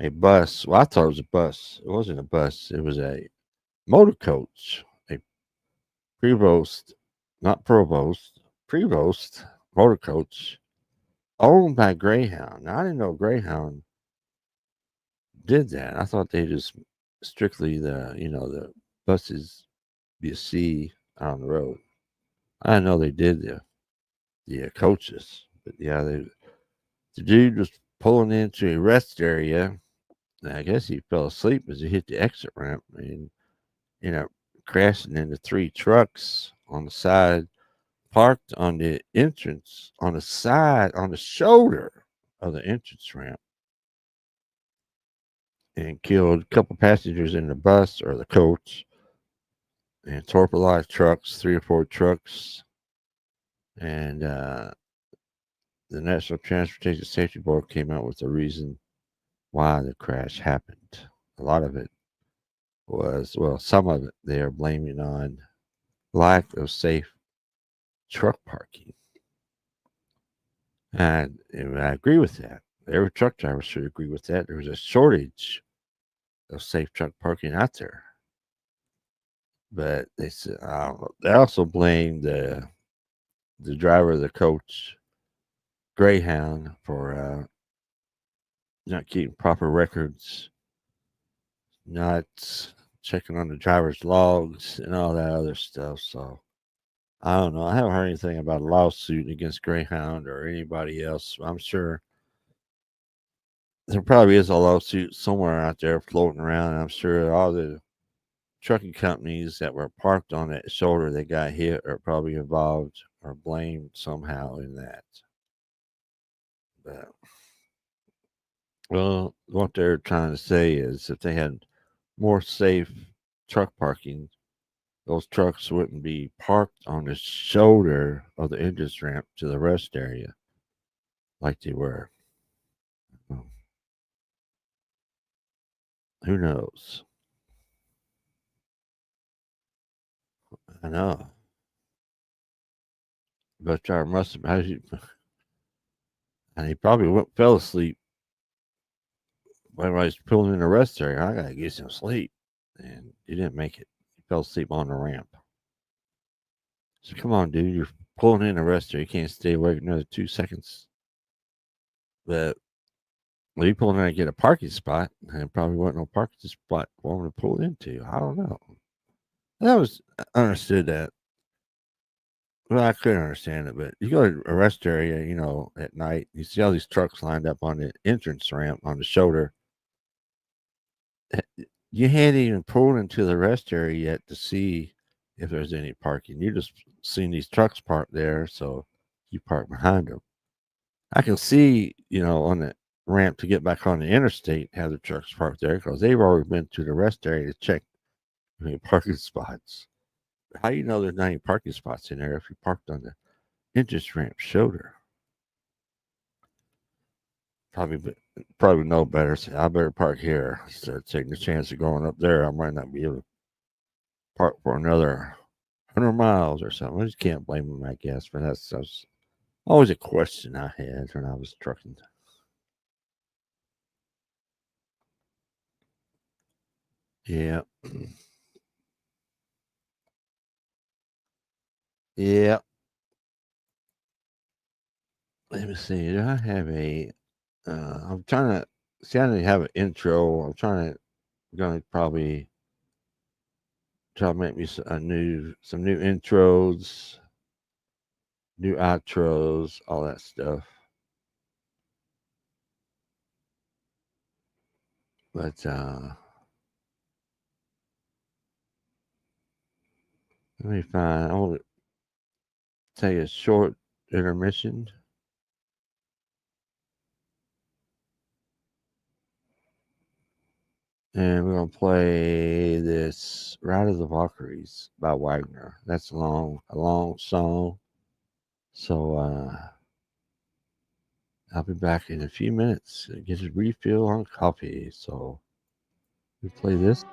A bus. Well, I thought it was a bus. It wasn't a bus. It was a motor coach, a Prevost, not Provost, Prevost motor coach owned by Greyhound. Now, I didn't know Greyhound did that. I thought they just strictly the buses you see out on the road. I didn't know they did the coaches, but yeah, the dude was pulling into a rest area. And I guess he fell asleep as he hit the exit ramp and crashing into 3 trucks on the side, parked on the entrance on the side on the shoulder of the entrance ramp, and killed a couple passengers in the bus or the coach, and torpedoed trucks, 3 or 4 trucks. And the National Transportation Safety Board came out with the reason why the crash happened. A lot of it was, well, some of it they are blaming on lack of safe truck parking. And I agree with that. Every truck driver should agree with that. There was a shortage of safe truck parking out there. But they said, I don't know. They also blamed the driver of the coach, Greyhound, for not keeping proper records, not checking on the driver's logs, and all that other stuff. So I don't know. I haven't heard anything about a lawsuit against Greyhound or anybody else. I'm sure there probably is a lawsuit somewhere out there floating around. I'm sure all the trucking companies that were parked on that shoulder that got hit are probably involved or blamed somehow in that. But, well, what they're trying to say is if they had more safe truck parking, those trucks wouldn't be parked on the shoulder of the entrance ramp to the rest area like they were. Who knows? I know. But driver must have, and he probably fell asleep when I was pulling in the rest area. I gotta get some sleep, and he didn't make it. He fell asleep on the ramp. So come on, dude, you're pulling in the rest area. You can't stay awake another 2 seconds. But well, you pulling in to get a parking spot, and it probably wasn't no parking spot for him to pull into. I don't know. I understood that. Well, I couldn't understand it, but you go to a rest area, at night, you see all these trucks lined up on the entrance ramp on the shoulder. You hadn't even pulled into the rest area yet to see if there's any parking. You just seen these trucks parked there, so you park behind them. I can see, on the ramp to get back on the interstate, have the trucks parked there because they've already been to the rest area to check any parking spots. How do you know there's not any parking spots in there if you parked on the entrance ramp shoulder? Probably know better. Say, I better park here instead of taking the chance of going up there. I might not be able to park for another 100 miles or something. I just can't blame them, I guess, for that. That's always a question I had when I was trucking. Yeah. Yeah. Let me see. Do I have I'm trying to see. I didn't have an intro. Gonna probably try to make me some new intros, new outros, all that stuff. But let me find. I want to take a short intermission. And we're gonna play this "Ride of the Valkyries" by Wagner. That's a long song. So I'll be back in a few minutes. Get a refill on coffee. So we play this.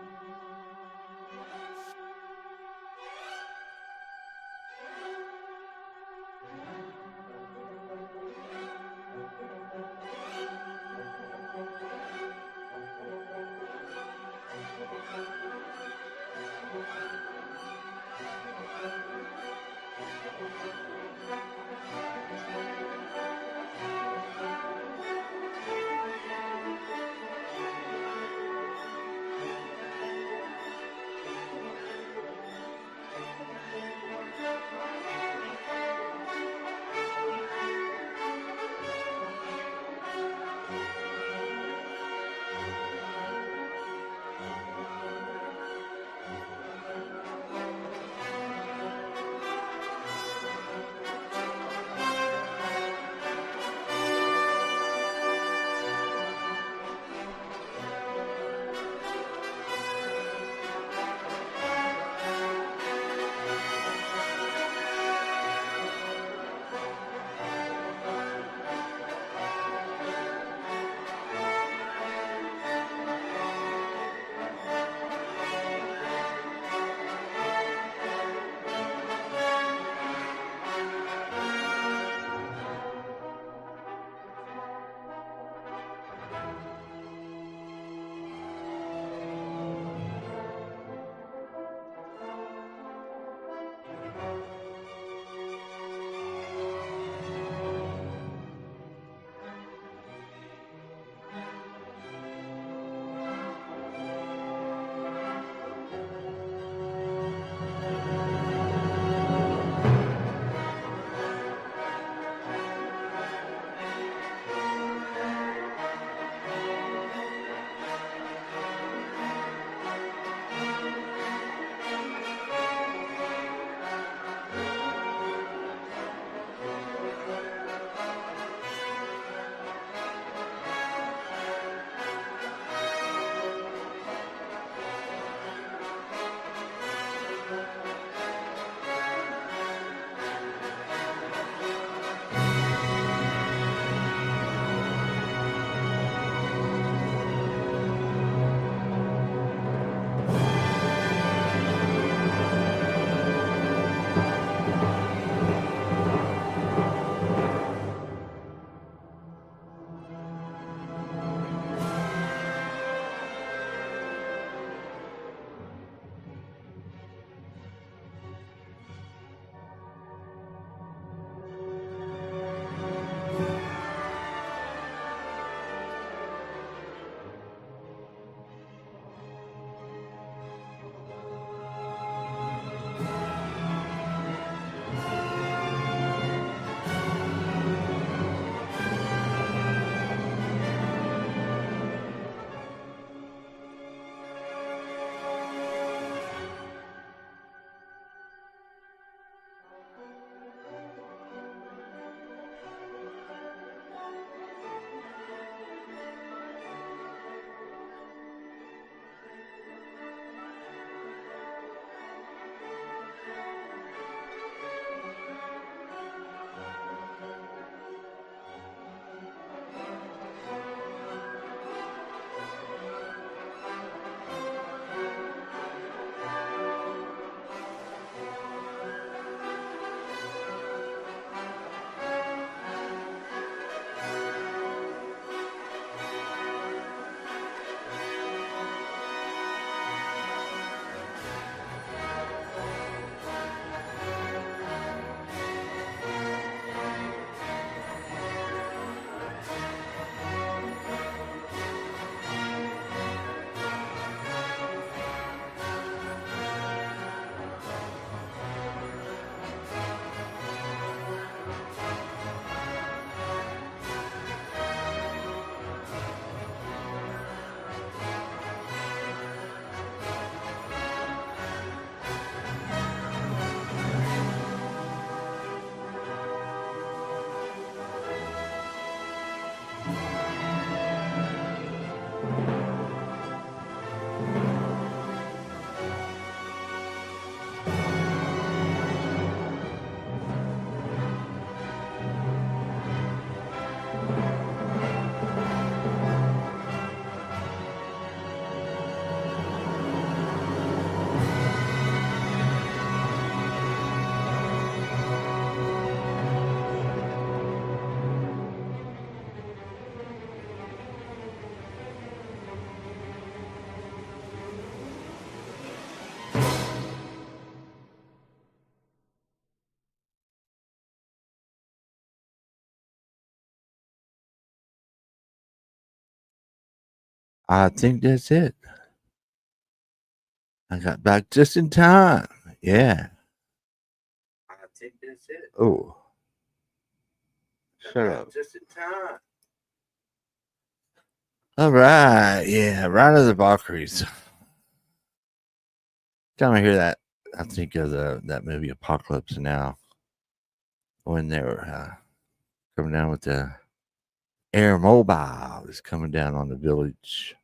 I think that's it. I got back just in time. Yeah. I think that's it. Oh. Got Shut back up. just in time. All right. Yeah. Right of the Valkyries. Time I hear that, I think of that movie Apocalypse Now, when they were coming down with the air mobile is coming down on the village,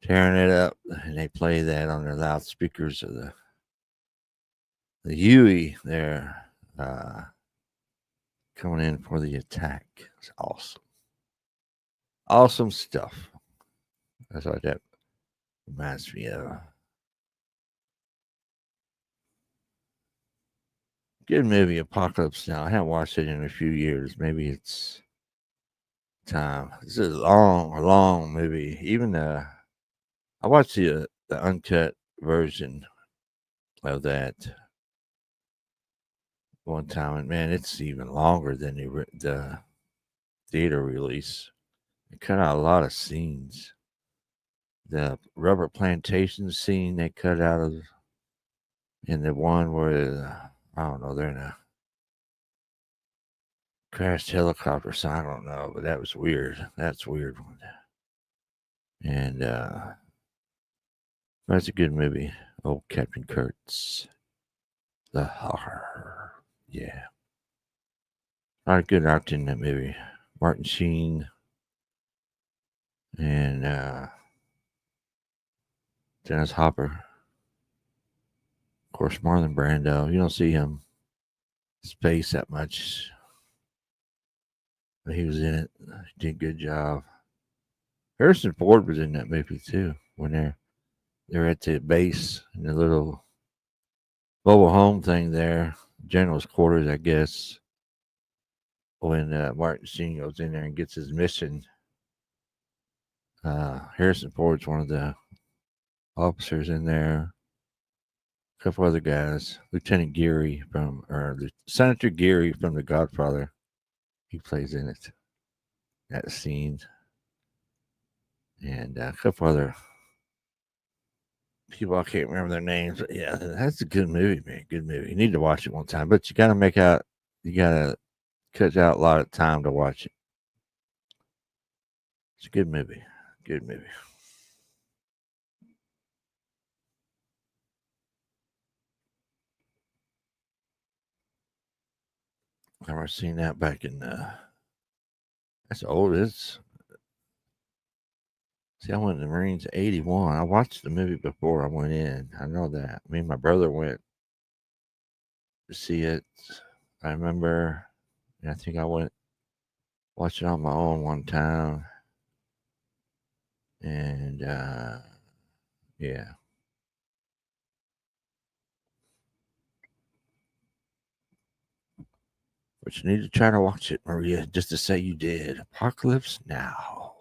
tearing it up, and they play that on their loudspeakers of the Huey there, coming in for the attack. It's awesome. Awesome stuff. That's what that reminds me of. Good movie, Apocalypse Now. I haven't watched it in a few years. Maybe it's time. This is a long movie. Even I watched the uncut version of that one time, and man, it's even longer than the theater release. They cut out a lot of scenes. The rubber plantation scene they cut out of, in the one where I don't know, they're in a crashed helicopter, so I don't know, but that was weird. That's a weird one. And that's a good movie. Old Captain Kurtz. The horror. Yeah. A lot of good acting in that movie. Martin Sheen and Dennis Hopper. Of course, Marlon Brando. You don't see him space that much. But he was in it. He did a good job. Harrison Ford was in that movie too. When they're at the base in the little mobile home thing there, general's quarters, I guess. When Martin Sheen goes in there and gets his mission, Harrison Ford's one of the officers in there. A couple other guys. Lieutenant Geary Senator Geary from The Godfather. He plays in it. That scene. And a couple other people, I can't remember their names, but yeah, that's a good movie, man. Good movie. You need to watch it one time, but you got to cut out a lot of time to watch it. It's a good movie. Good movie. I remember seeing that back in, that's old. See, I went to the Marines 81. I watched the movie before I went in. I know that. Me and my brother went to see it. I remember, and I think I went watch it on my own one time. And yeah. But you need to try to watch it, Maria, just to say you did. Apocalypse Now.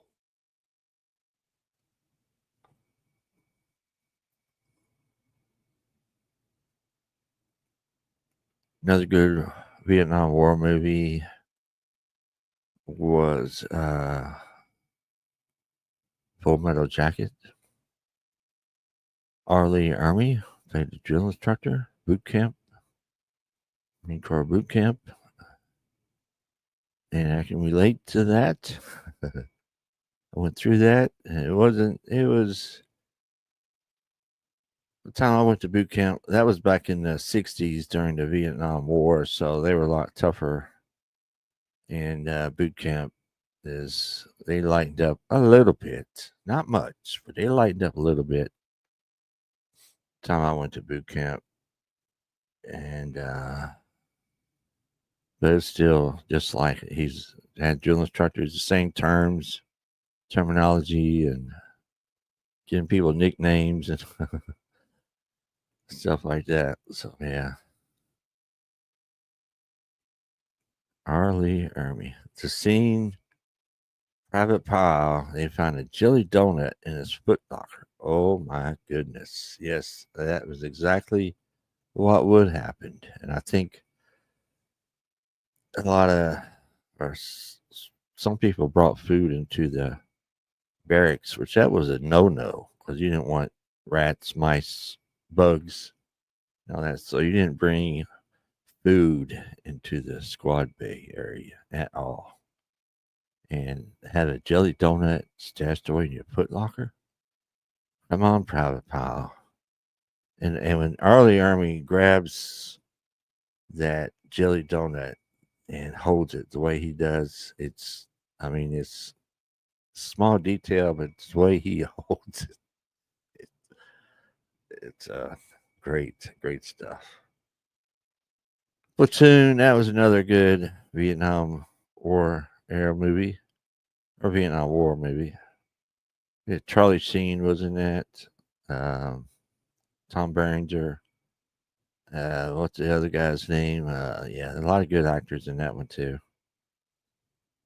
Another good Vietnam War movie was Full Metal Jacket. R. Lee Ermey played the drill instructor, boot camp, Marine Corps boot camp. And I can relate to that. I went through that, and it was the time I went to boot camp. That was back in the 60s during the Vietnam War, so they were a lot tougher. And boot camp they lightened up a little bit, not much, but they lightened up a little bit. Time I went to boot camp, and but it's still just like he's had drill instructors, the same terminology, and giving people nicknames and stuff like that. So yeah. R. Lee Ermey. It's a scene. Private Pile. They found a jelly donut in his foot locker. Oh my goodness. Yes, that was exactly what would happen. And I think a lot of, or some people brought food into the barracks, which that was a no-no because you didn't want rats, mice, bugs, and all that. So you didn't bring food into the squad bay area at all. And had a jelly donut stashed away in your foot locker. Come on, Private Pile. And when Arlie Army grabs that jelly donut and holds it the way he does, it's small detail, but it's the way he holds it. It's great stuff. Platoon, that was another good Vietnam War era movie, or Vietnam War movie. Yeah, Charlie Sheen was in that. Tom Berenger. What's the other guy's name? Yeah, a lot of good actors in that one too.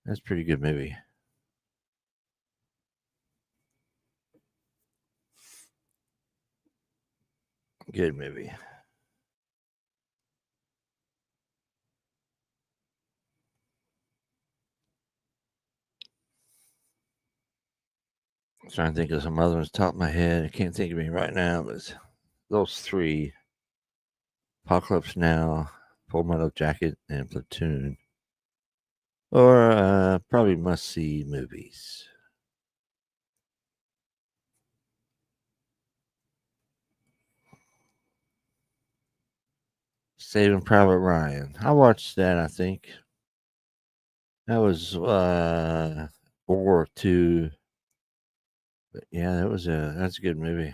That's a pretty good movie. Good movie. I'm trying to think of some other ones top of my head. I can't think of any right now, but those three: Apocalypse Now, Full Metal Jacket, and Platoon, or probably must-see movies. Saving Private Ryan. I watched that. I think that was World War II. But yeah, that's a good movie.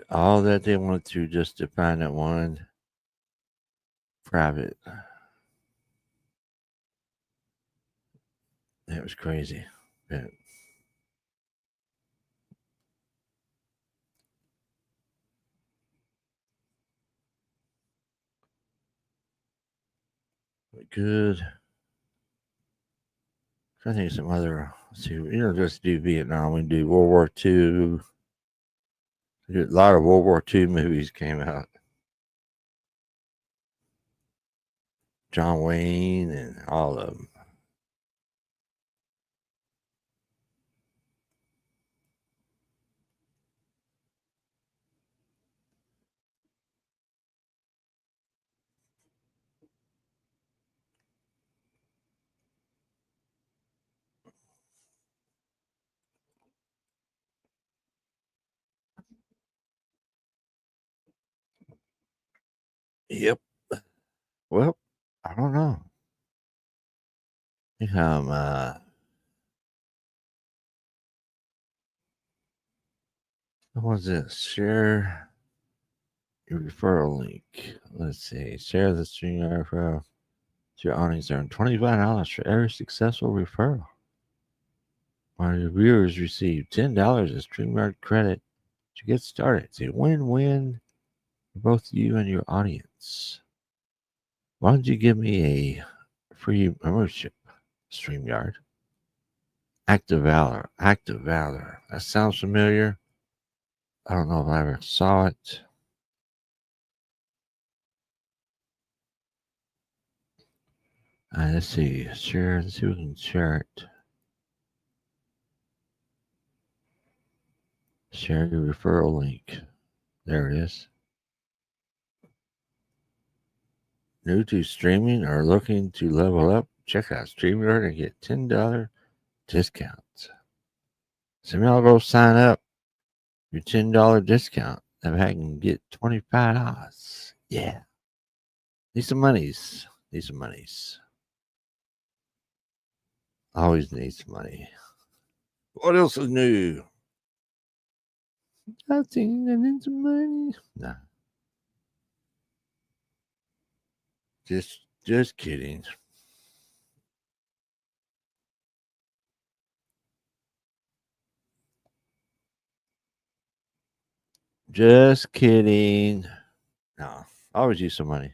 All that they went through just to find that one private. That was crazy. But good. I think some other. Let's see, just do Vietnam. We do World War II. A lot of World War II movies came out. John Wayne and all of them. Yep. Well, I don't know. I think what was it? Share your referral link. Let's see. Share the stream referral to your audience. Earn $25 for every successful referral. While your viewers receive $10 as StreamYard credit to get started. It's a win-win for both you and your audience. Why don't you give me a free membership, StreamYard? Active Valor. Active Valor. That sounds familiar. I don't know if I ever saw it. Let's see. Share. Let's see if we can share it. Share your referral link. There it is. New to streaming or looking to level up? Check out StreamYard and get $10 discounts. So y'all go sign up. Your $10 discount. That I can get $25. Yeah. Need some monies. Need some monies. Always need some money. What else is new? I think I need some money. Nah. Just kidding. Just kidding. No, always use some money.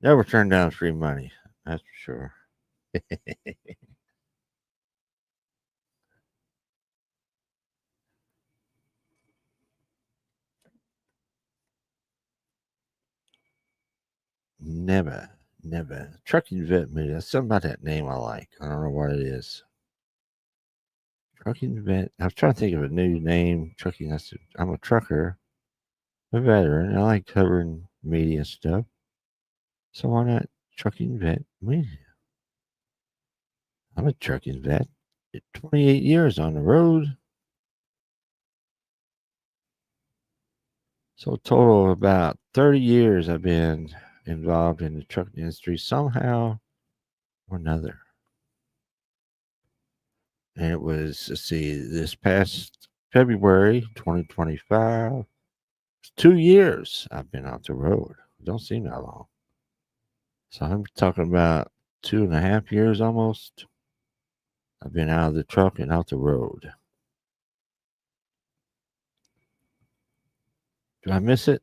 Never turn down free money. That's for sure. Never Never. Trucking Vet Media. That's something about that name I like. I don't know what it is. Trucking Vet. I was trying to think of a new name. Trucking. I'm a trucker, a veteran. I like covering media stuff. So why not Trucking Vet Media? I'm a trucking vet. 28 years on the road. So a total of about 30 years I've been involved in the trucking industry somehow or another. And it was, let's see, this past February 2025, it's 2 years I've been out the road. It don't seem that long. So I'm talking about 2.5 years almost. I've been out of the truck and out the road. Do I miss it?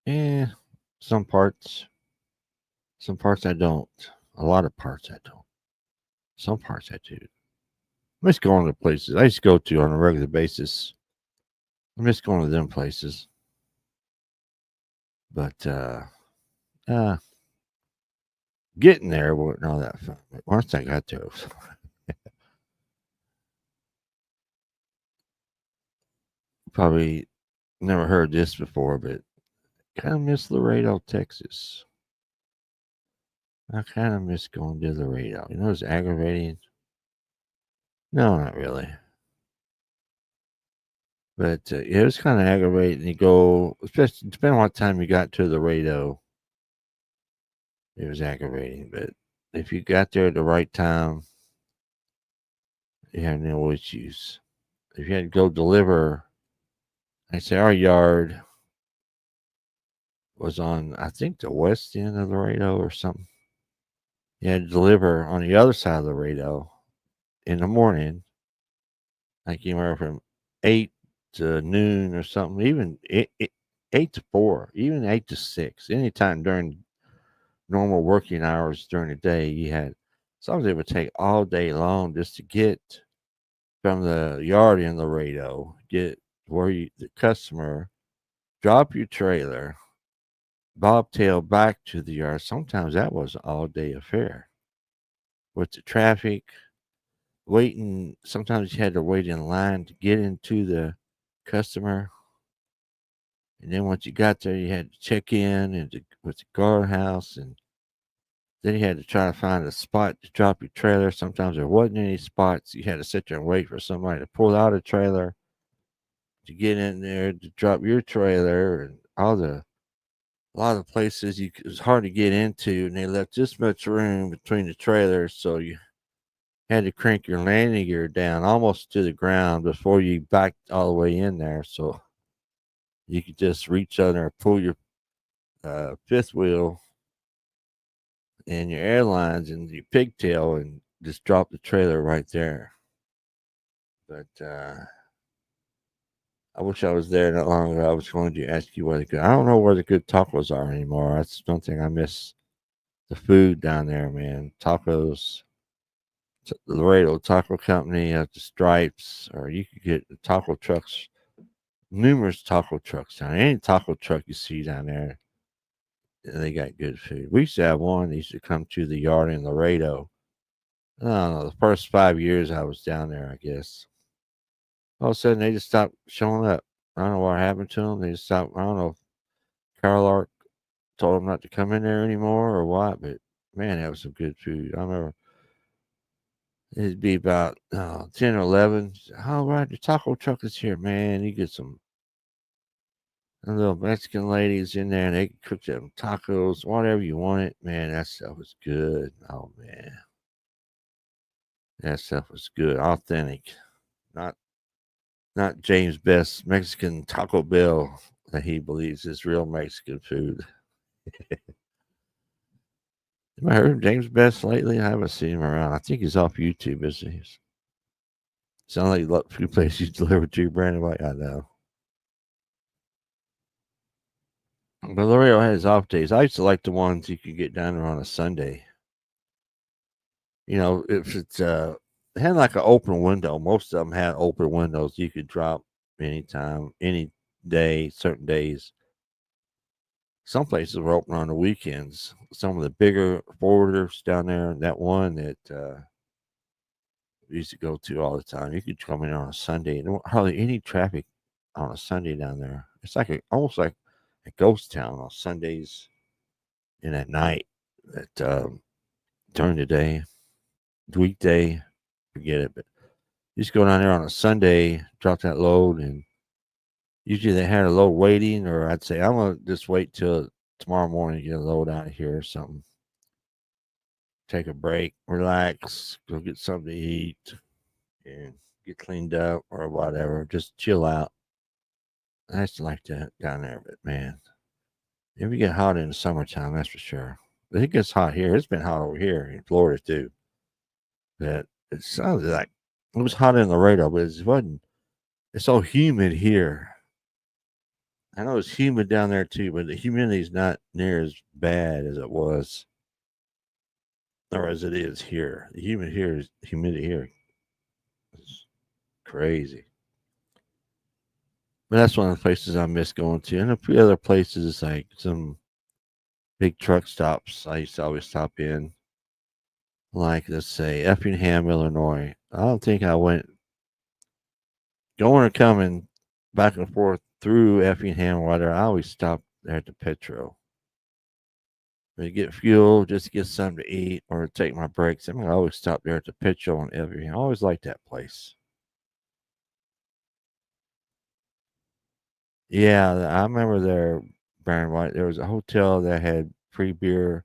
Yeah, some parts. Some parts I don't. A lot of parts I don't. Some parts I do. I miss going to places I used to go to on a regular basis. I miss going to them places. But getting there wasn't all that fun. But once I got there, it was fun. Probably never heard this before, but kind of miss Laredo, Texas. I kind of miss going to Laredo. You know, it's aggravating. No, not really. But it was kind of aggravating. You go, especially depending on what time you got to Laredo, it was aggravating. But if you got there at the right time, you had no issues. If you had to go deliver, I say our yard was on, I think, the west end of Laredo or something. You had to deliver on the other side of Laredo in the morning, like anywhere from 8 to noon or something, even 8 to 4, even 8 to 6, anytime during normal working hours during the day. You had, sometimes it would take all day long just to get from the yard in Laredo, get where the customer, drop your trailer, bobtail back to the yard. Sometimes that was an all day affair with the traffic, waiting. Sometimes you had to wait in line to get into the customer. And then once you got there, you had to check in with the guardhouse, and then you had to try to find a spot to drop your trailer. Sometimes there wasn't any spots. You had to sit there and wait for somebody to pull out a trailer to get in there to drop your trailer, and a lot of places it was hard to get into, and they left this much room between the trailers, so you had to crank your landing gear down almost to the ground before you backed all the way in there, so you could just reach under and pull your fifth wheel and your airlines and your pigtail and just drop the trailer right there. But I wish I was there not long ago. I was going to ask you where the good. I don't know where the good tacos are anymore. That's one thing I miss. The food down there, man. Tacos. The Laredo Taco Company at the Stripes, or you could get the taco trucks. Numerous taco trucks down there. Any taco truck you see down there, they got good food. We used to have one. They used to come to the yard in Laredo. I don't know. The first 5 years I was down there, I guess. All of a sudden, they just stopped showing up. I don't know what happened to them. They just stopped. I don't know if Carl Lark told them not to come in there anymore or what, but man, that was some good food. I remember it'd be about 10 or 11. All right, the taco truck is here, man. You get some little Mexican ladies in there, and they cook them tacos, whatever you wanted. Man, that stuff was good. Oh, man. That stuff was good. Authentic. Not James Best's Mexican Taco Bell that he believes is real Mexican food. Have I heard of James Best lately? I haven't seen him around. I think he's off YouTube, isn't he? Sounds like a few places you deliver to, Brandon. Like, I know. But Laredo has off days. I used to like the ones you could get down there on a Sunday. You know, if it's they had like an open window. Most of them had open windows. You could drop anytime, any day, certain days. some places were open on the weekends. Some of the bigger forwarders down there, that one that we used to go to all the time, you could come in on a Sunday. There wasn't hardly any traffic on a Sunday down there. It's like almost like a ghost town on Sundays and at night. That during the day, the weekday, forget it. But you just go down there on a Sunday, drop that load, and usually they had a load waiting, or I'd say I'm gonna just wait till tomorrow morning to get a load out of here or something. Take a break, relax, go get something to eat, and get cleaned up or whatever. Just chill out. I used to like that down there, but man, if you get hot in the summertime, that's for sure. But it gets hot here. It's been hot over here in Florida too. But it sounded like it was hot in Laredo, but it wasn't. It's so humid here. I know it's humid down there too, but the humidity's not near as bad as it was, or as it is here. The humidity here is crazy. But that's one of the places I miss going to. And a few other places, like some big truck stops I used to always stop in. Like, let's say, Effingham, Illinois. I don't think I went going or coming back and forth through Effingham or whatever. I always stopped there at the Petro. To get fuel, just to get something to eat or take my breaks. I always stop there at the Petro and Effingham. I always liked that place. Yeah, I remember there, Baron White. There was a hotel that had free beer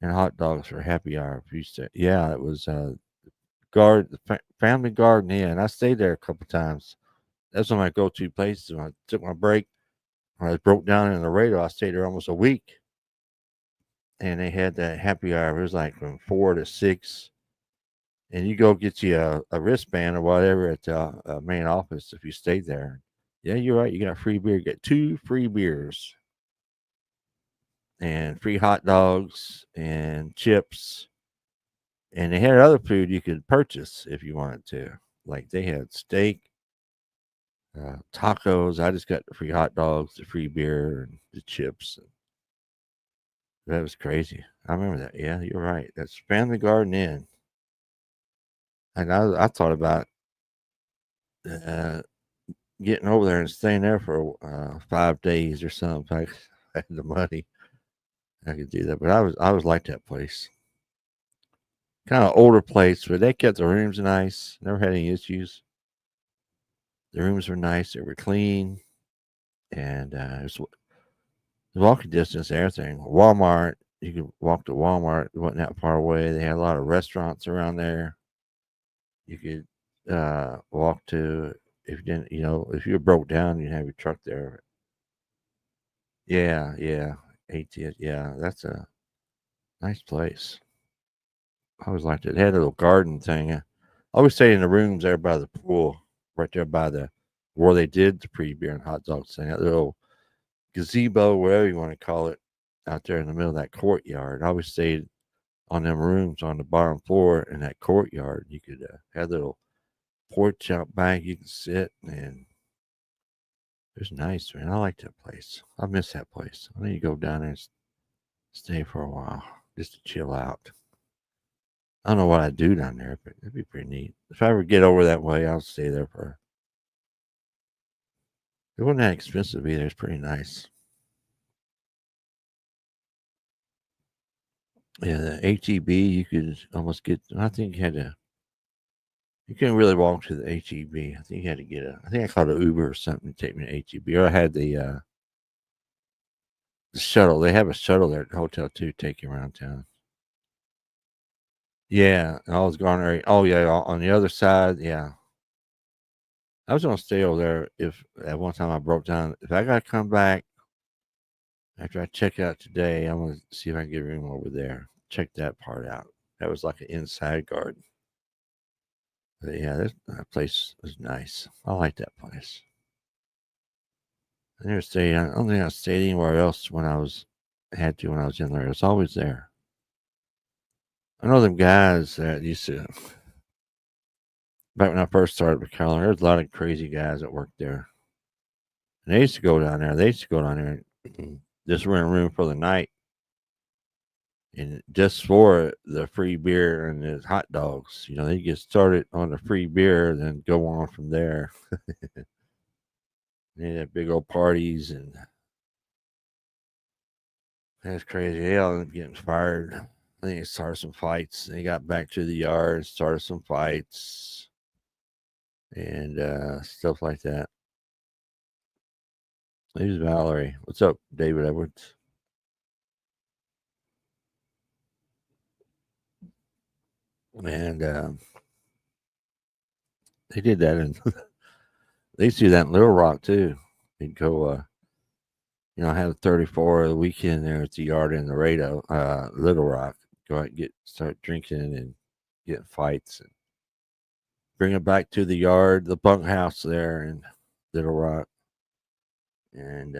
and hot dogs for happy hour. If you said, yeah, it was Family Garden Inn. I stayed there a couple times. That's one of my go-to places. When I took my break, when I was broke down in Laredo, I stayed there almost a week. And they had that happy hour. It was like from 4 to 6. And you go get you a wristband or whatever at the main office if you stayed there. Yeah, you're right. You got free beer. You get 2 free beers and free hot dogs and chips. And they had other food you could purchase if you wanted to. Like they had steak, tacos. I just got the free hot dogs, the free beer, and the chips. That was crazy. I remember that. Yeah, you're right. That's Family Garden Inn. And I thought about getting over there and staying there for 5 days or something. I had the money. I could do that. But I was like that place. Kind of older place, but they kept the rooms nice. Never had any issues. The rooms were nice. They were clean. And it was walking distance, everything. Walmart, you could walk to Walmart. It wasn't that far away. They had a lot of restaurants around there. You could walk to, if you didn't, if you were broke down, you'd have your truck there. Yeah. ATS. Yeah, that's a nice place. I always liked it. They had a little garden thing. I always stayed in the rooms there by the pool, right there by where they did the free beer and hot dogs thing. That little gazebo, whatever you want to call it, out there in the middle of that courtyard. I always stayed on them rooms on the bottom floor in that courtyard. You could have a little porch out back. You could sit, and it was nice, man. I like that place. I miss that place. I need to go down there and stay for a while just to chill out. I don't know what I'd do down there, but it'd be pretty neat. If I ever get over that way, I'll stay there for. It wasn't that expensive to be there. It's pretty nice. Yeah, the HEB, you could almost get. I think you had to. You couldn't really walk to the HEB. I think you had to get I think I called an Uber or something to take me to HEB. Or I had the shuttle. They have a shuttle there at the hotel too, take you around town. Yeah, I was going there. Oh yeah, on the other side. Yeah, I was gonna stay over there if at one time I broke down. If I gotta come back after I check out today, I'm gonna see if I can get a room over there. Check that part out. That was like an inside garden. But yeah, that place was nice. I like that place. I never stayed. I don't think I stayed anywhere else when I had to when I was in there. It's always there. I know them guys that used to. Back when I first started with Carolina, there was a lot of crazy guys that worked there. And they used to go down there. They used to go down there and just rent a room for the night, and just for the free beer and the hot dogs. You know, they get started on the free beer, then go on from there. They had big old parties, and that's crazy. They all ended up getting fired. I think it started some fights. They got back to the yard, started some fights, and stuff like that. Here's Valerie. What's up, David Edwards? And they did that, and they used to do that in Little Rock too. They'd go, have a 34 of the weekend there at the yard in Laredo, Little Rock. Go out and start drinking and getting fights, and bring it back to the yard, the bunkhouse there in Little Rock, and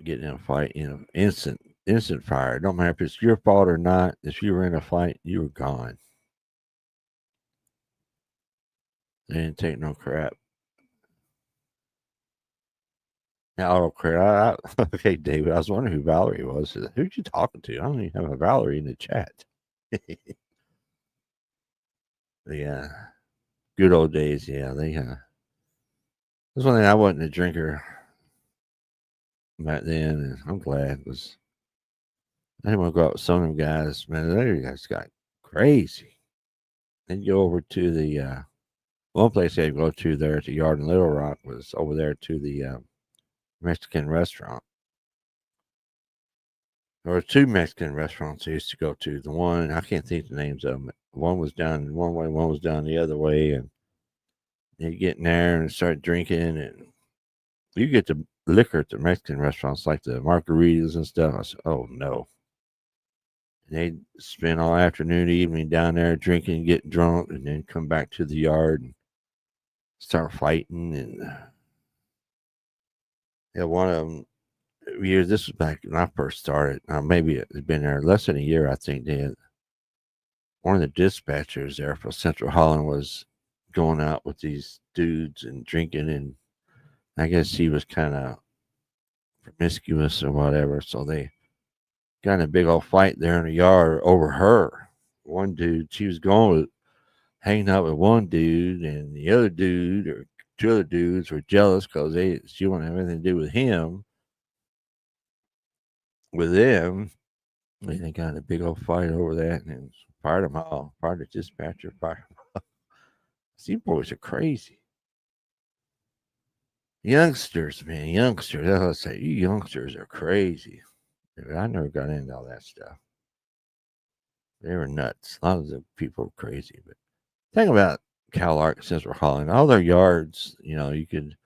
getting in a fight, instant fire. Don't matter if it's your fault or not. If you were in a fight, you were gone. They didn't take no crap. Now, okay, David, I was wondering who Valerie was. Who'd you talking to? I don't even have a Valerie in the chat. Yeah, good old days. Yeah, that's one thing. I wasn't a drinker back then, and I'm glad. I didn't want to go out with some of them guys. Man, they guys got crazy. Then go over to the one place I'd go to there at the yard in Little Rock was over there to the Mexican restaurant. There were two Mexican restaurants I used to go to. The one, I can't think the names of them. One was down one way, one was down the other way. And you get in there and start drinking. And you get the liquor at the Mexican restaurants, like the margaritas and stuff. I said, oh, no. And they'd spend all afternoon, evening down there drinking, getting drunk, and then come back to the yard and start fighting. And one of them, years. This was back when I first started. Maybe it had been there less than a year. I think one of the dispatchers there for Central Holland was going out with these dudes and drinking, and I guess he was kind of promiscuous or whatever. So they got in a big old fight there in the yard over her. One dude, she was hanging out with one dude, and the other dude or two other dudes were jealous because she wouldn't have anything to do with him. With them, they got in a big old fight over that, and fired them all. Fired the dispatcher. Fired them all. These boys are crazy. Youngsters, man, youngsters. That's what I say. You youngsters are crazy. I never got into all that stuff. They were nuts. A lot of the people were crazy. But the thing about CalArk, Central Holland, all their yards, you could,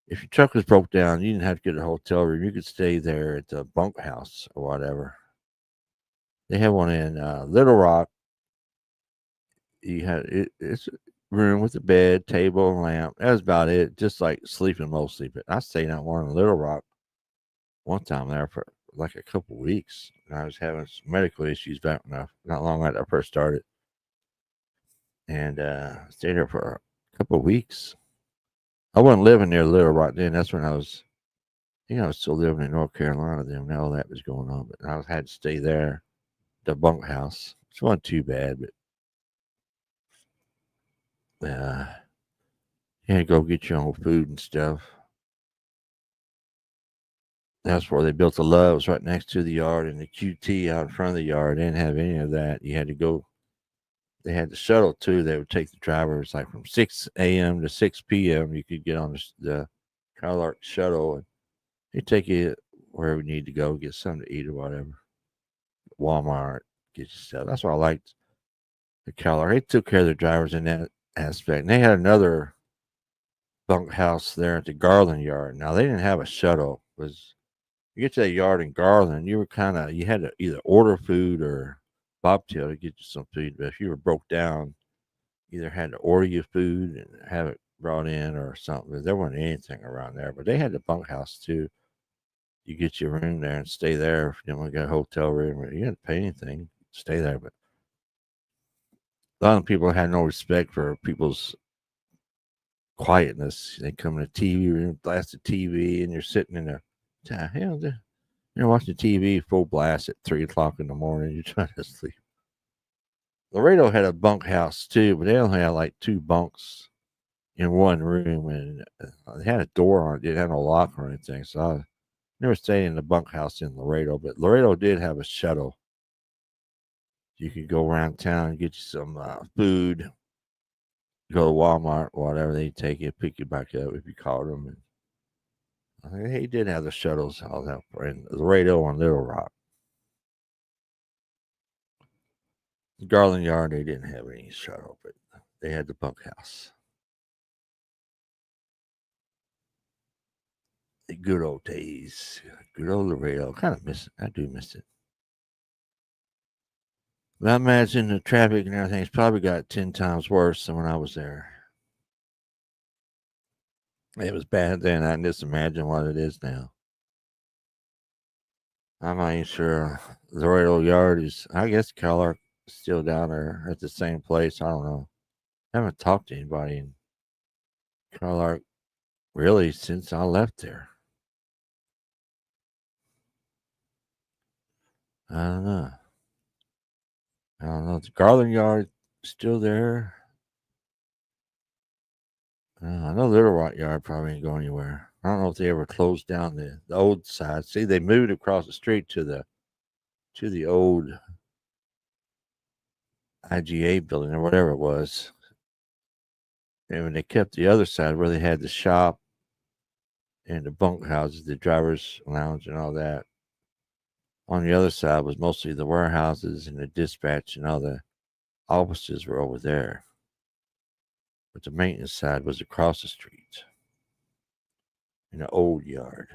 if your truck was broke down, you didn't have to get a hotel room. You could stay there at the bunkhouse or whatever. They had one in Little Rock. You had it's a room with a bed, table, and lamp. That was about it. Just like sleeping mostly. But I stayed out one in Little Rock one time there for like a couple weeks. And I was having some medical issues back not long after I first started. And stayed there for a couple of weeks. I wasn't living near Little Rock then. That's when I was still living in North Carolina then when all that was going on. But I had to stay there, the bunkhouse. It wasn't too bad, but you had to go get your own food and stuff. That's where they built the Loves right next to the yard, and the QT out in front of the yard. They didn't have any of that. You had to go. They had the shuttle too. They would take the drivers like from 6 a.m. to 6 p.m. You could get on the CalArk shuttle, and they'd take you wherever you need to go, get something to eat or whatever. Walmart, get your stuff. That's what I liked. The CalArk. They took care of their drivers in that aspect. And they had another bunkhouse there at the Garland yard. Now they didn't have a shuttle. You get to that yard in Garland, you had to either order food or bobtail to get you some food. But if you were broke down, either had to order your food and have it brought in or something. But there wasn't anything around there. But they had the bunkhouse too. You get your room there and stay there. If you didn't want to get a hotel room, you didn't pay anything. Stay there. But a lot of people had no respect for people's quietness. They come in a TV room, blast the TV, and you're sitting in there. What the hell? You're watching TV full blast at 3 o'clock in the morning. You're trying to sleep. Laredo had a bunkhouse too, but they only had like 2 bunks in one room, and they had a door on it. It didn't have no lock or anything. So I never stayed in the bunkhouse in Laredo, but Laredo did have a shuttle. You could go around town and get you some food. Go to Walmart, whatever, they take you, pick you back up if you called them. And I think he did have the shuttles all that in Laredo and Little Rock. Garland Yard, they didn't have any shuttle, but they had the bunkhouse. The good old days, good old Laredo. Kind of miss it. I do miss it. But I imagine the traffic and everything's probably got 10 times worse than when I was there. It was bad then. I can just imagine what it is now. I'm not even sure. Laredo Yard is, I guess, Keller still down there at the same place. I don't know. I haven't talked to anybody in Keller really since I left there. I don't know. The Garland Yard still there. I know Little Rock Yard probably ain't going anywhere. I don't know if they ever closed down the old side. See, they moved across the street to the old IGA building or whatever it was. And when they kept the other side where they had the shop and the bunkhouses, the driver's lounge and all that. On the other side was mostly the warehouses and the dispatch, and all the offices were over there. But the maintenance side was across the street in the old yard.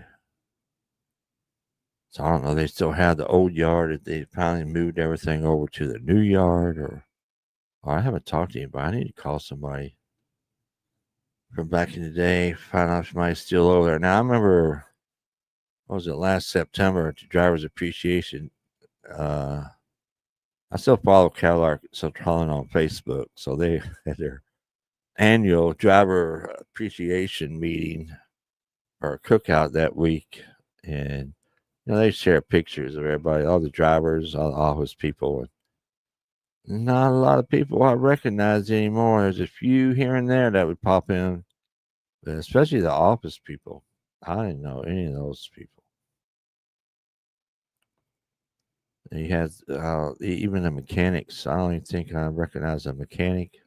So I don't know. They still have the old yard. If they finally moved everything over to the new yard, or I haven't talked to anybody. I need to call somebody from back in the day, find out if somebody's still over there. Now I remember, what was it, last September, to Drivers Appreciation. I still follow Cadillac Central Holland on Facebook, so they had their annual driver appreciation meeting or cookout that week, and they share pictures of everybody, all the drivers, all the office people. Not a lot of people I recognize anymore. There's a few here and there that would pop in, but especially the office people. I didn't know any of those people. He has even the mechanics. I don't even think I recognize a mechanic.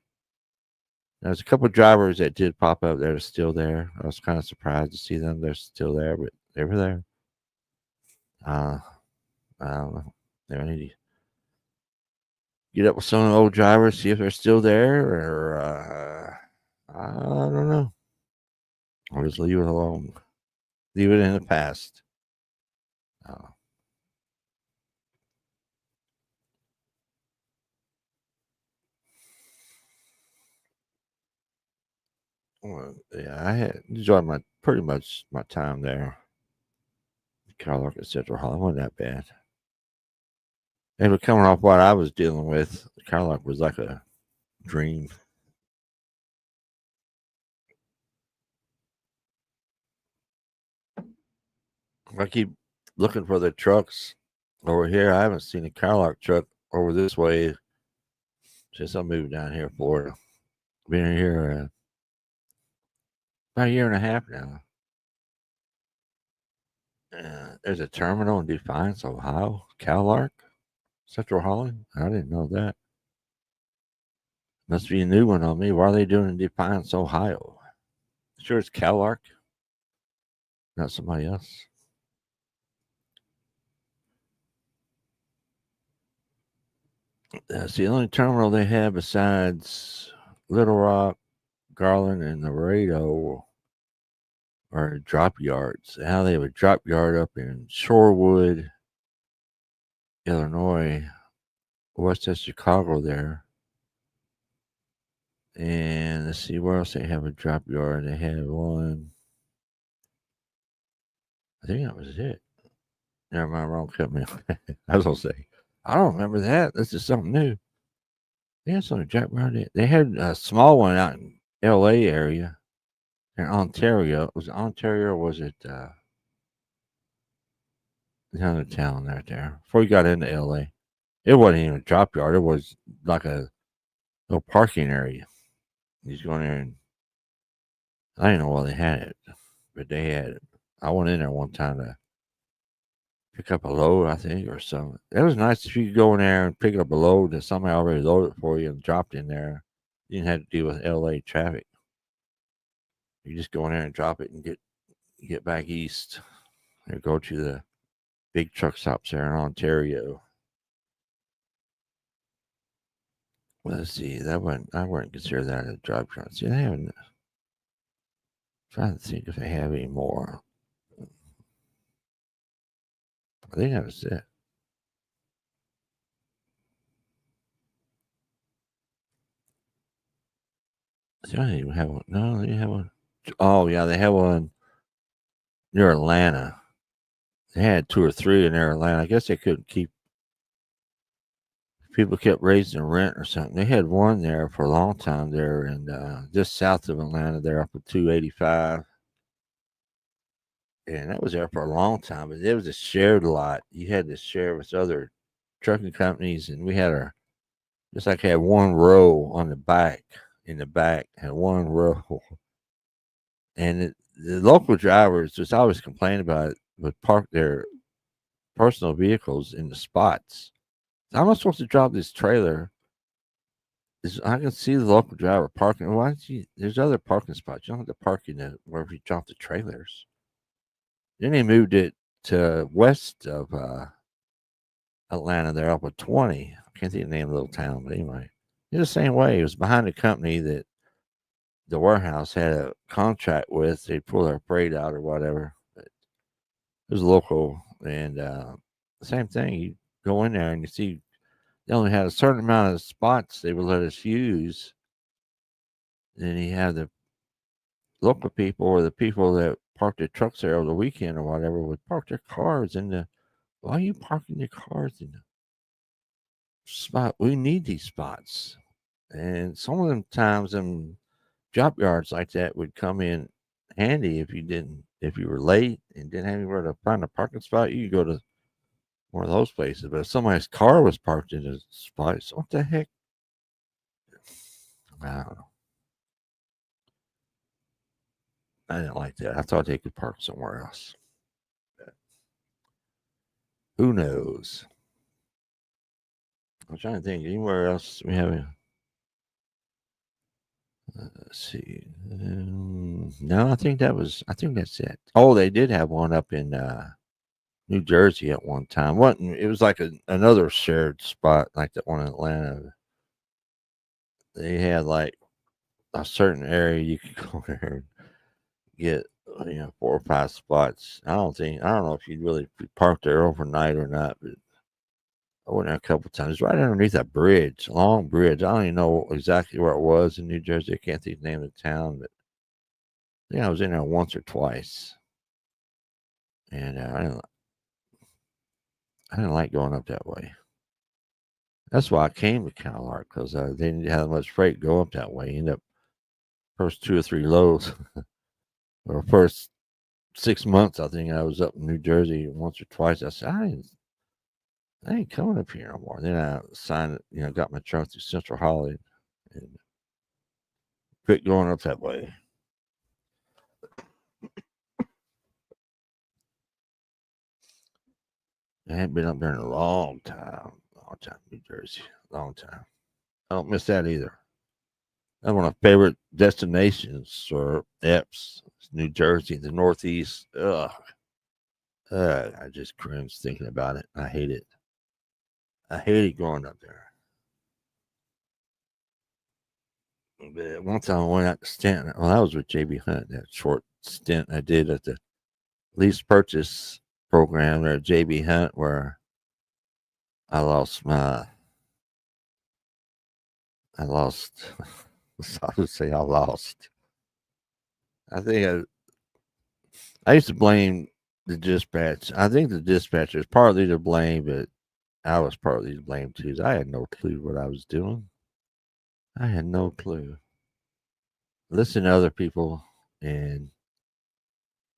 There's a couple of drivers that did pop up that are still there. I was kind of surprised to see them. They're still there, but they were there. I don't know. I need to get up with some of the old drivers, see if they're still there, or I don't know. Or just leave it alone. Leave it in the past. Well, yeah, I had enjoyed pretty much my time there. Cadillac at Central Holland wasn't that bad. And but coming off what I was dealing with, Cadillac was like a dream. I keep looking for the trucks over here. I haven't seen a Cadillac truck over this way since I moved down here in Florida. Been here about a year and a half now. There's a terminal in Defiance, Ohio. Cadillac, Central Holland. I didn't know that. Must be a new one on me. Why are they doing in Defiance, Ohio? Sure, it's Cadillac, not somebody else. That's the only terminal they have besides Little Rock, Garland, and Laredo are drop yards. Now they have a drop yard up in Shorewood, Illinois, west of Chicago there. And let's see where else they have a drop yard. They have one. I think that was it. Never mind, wrong company. I was gonna say, I don't remember that. This is something new. They had some drop yard. They had a small one out in LA area. in Ontario. Was it Ontario or was it another town right there? Before you got into LA. It wasn't even a drop yard. It was like a little parking area. He's going there and I didn't know why they had it, but they had it. I went in there one time to pick up a load, I think, or something. It was nice if you could go in there and pick up a load that somebody already loaded for you and dropped in there. You didn't have to deal with LA traffic. You just go in there and drop it and get back east or go to the big truck stops there in Ontario. Let's see, I wouldn't consider that a drive truck. See, they haven't. Trying to think if they have any more. I think that was it. See, I didn't even have one. No, they have one. Oh yeah, they have one near Atlanta. They had 2 or 3 in Atlanta. I guess they couldn't keep. People kept raising the rent or something. They had one there for a long time there, and just south of Atlanta, there up at 285. And that was there for a long time, but it was a shared lot. You had to share with other trucking companies, and we had our just like had one row on the back. In the back, had one row, and the local drivers just always complained about it, would park their personal vehicles in the spots. How am I supposed to drop this trailer? I can see the local driver parking. Why don't you? There's other parking spots. You don't have to park in the wherever you drop the trailers. Then they moved it to west of Atlanta. They're up at 20. I can't think of the name of the little town, but anyway, it's the same way. It was behind a company that the warehouse had a contract with. They'd pull their freight out or whatever. But it was local, and the same thing. You go in there and you see they only had a certain amount of spots they would let us use. Then you have the local people or the people that park their trucks there over the weekend or whatever would park their cars in the. Why are you parking your cars in the spot? We need these spots, and some of them times them drop yards like that would come in handy if you were late and didn't have anywhere to find a parking spot. You could go to one of those places. But if somebody's car was parked in a spot, so what the heck? I don't know. I didn't like that. I thought they could park somewhere else. But who knows? I'm trying to think. Anywhere else we have? Let's see. No, I think that's it. Oh, they did have one up in New Jersey at one time. It was like another shared spot like that one in Atlanta. They had like a certain area you could go there and get 4 or 5 spots. I don't know if you'd really park there overnight or not, but I went there a couple times. Right underneath a bridge, long bridge. I don't even know exactly where it was in New Jersey. I can't think of the name of the town, but I think I was in there once or twice, and I didn't like going up that way. That's why I came to Calark, because they didn't have much freight go up that way. End up first 2 or 3 loads, or first 6 months. I think I was up in New Jersey once or twice. I said I ain't coming up here no more. Then I signed it, got my truck through Central Holly, and quit going up that way. I haven't been up there in a long time. New Jersey. Long time. I don't miss that either. That's one of my favorite destinations or EPS, New Jersey, the Northeast. Ugh. I just cringe thinking about it. I hate it. I hated going up there. But one time I went out to Stanton. Well, that was with JB Hunt, that short stint I did at the lease purchase program there at JB Hunt, where I lost. I would say I lost. I think I used to blame the dispatch. I think the dispatcher is partly to blame, but I was partly to blame too. I had no clue what I was doing. I had no clue. Listen to other people And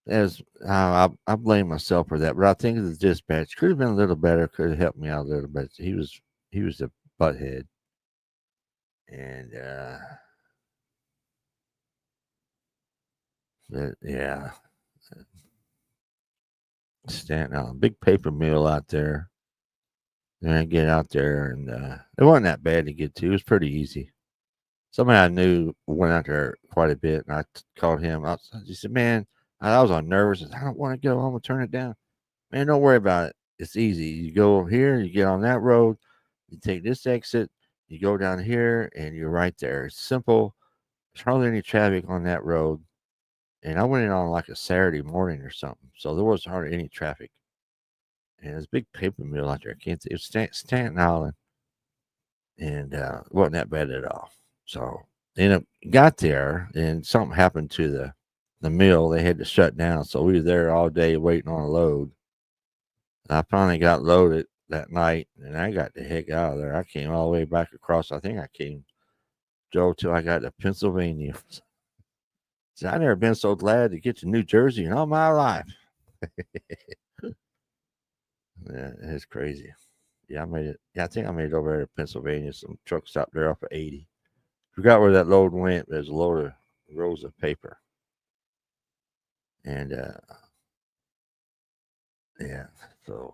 as I blame myself for that, but I think the dispatch could have been a little better. Could have helped me out a little bit. He was a butthead, and yeah, Staten Island, big paper mill out there. And I get out there, and it wasn't that bad to get to. It was pretty easy. Somebody I knew went out there quite a bit, and I called him. He said, "Man, I was on nervous. I don't want to go. I'm gonna turn it down." Man, don't worry about it. It's easy. You go here, you get on that road, you take this exit, you go down here, and you're right there. It's simple. There's hardly any traffic on that road. And I went in on like a Saturday morning or something, so there wasn't hardly any traffic. And there's a big paper mill out there. I can't see. It was Staten Island, and it wasn't that bad at all. So got there, and something happened to the mill. They had to shut down, so we were there all day waiting on a load. I finally got loaded that night, and I got the heck out of there. I came all the way back across. I think I drove till I got to Pennsylvania. So I never been so glad to get to New Jersey in all my life. Yeah, it's crazy. Yeah, I made it. Yeah, I think I made it over there to Pennsylvania. Some truck stopped there off of 80. Forgot where that load went. There's a load of rolls of paper. And yeah, so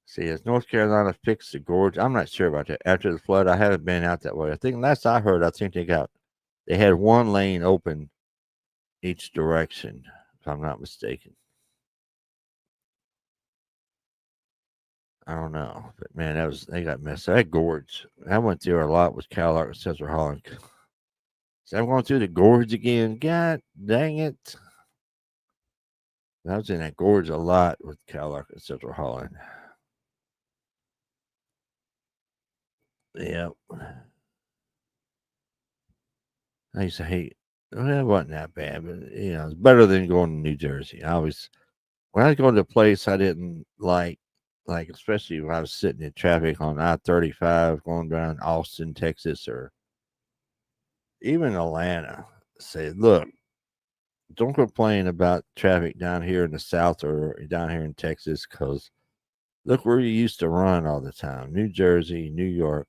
see, has North Carolina fixed the gorge? I'm not sure about that. After the flood, I haven't been out that way. I think last I heard, I think they had one lane open each direction, if I'm not mistaken. I don't know, but man, they got messed up. That gorge, I went through a lot with Cal Arc and Central Holland. So I'm going through the gorge again. God dang it. I was in that gorge a lot with Cal Arc and Central Holland. Yep. I used to hate. Well, it wasn't that bad, but it's better than going to New Jersey. When I was going to a place I didn't like especially when I was sitting in traffic on I-35 going down Austin, Texas, or even Atlanta. Say, look, don't complain about traffic down here in the South or down here in Texas, because look where you used to run all the time. New Jersey, New York.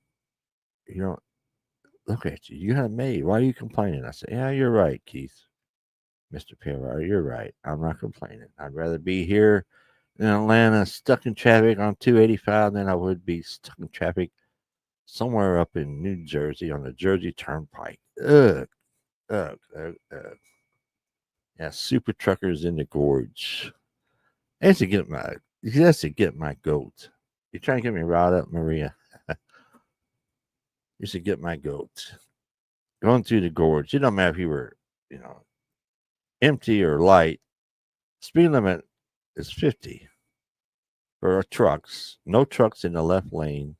Look at you. You have made. Why are you complaining? I said, yeah, you're right, Keith. Mr. Pirro, you're right. I'm not complaining. I'd rather be here in Atlanta stuck in traffic on 285 than I would be stuck in traffic somewhere up in New Jersey on the Jersey Turnpike. Ugh. Yeah, super truckers in the gorge. That's to get my goat. You trying to get me riled up, Maria? You should get my goat. Going through the gorge. It don't matter if you were, empty or light. Speed limit is 50 for trucks. No trucks in the left lane.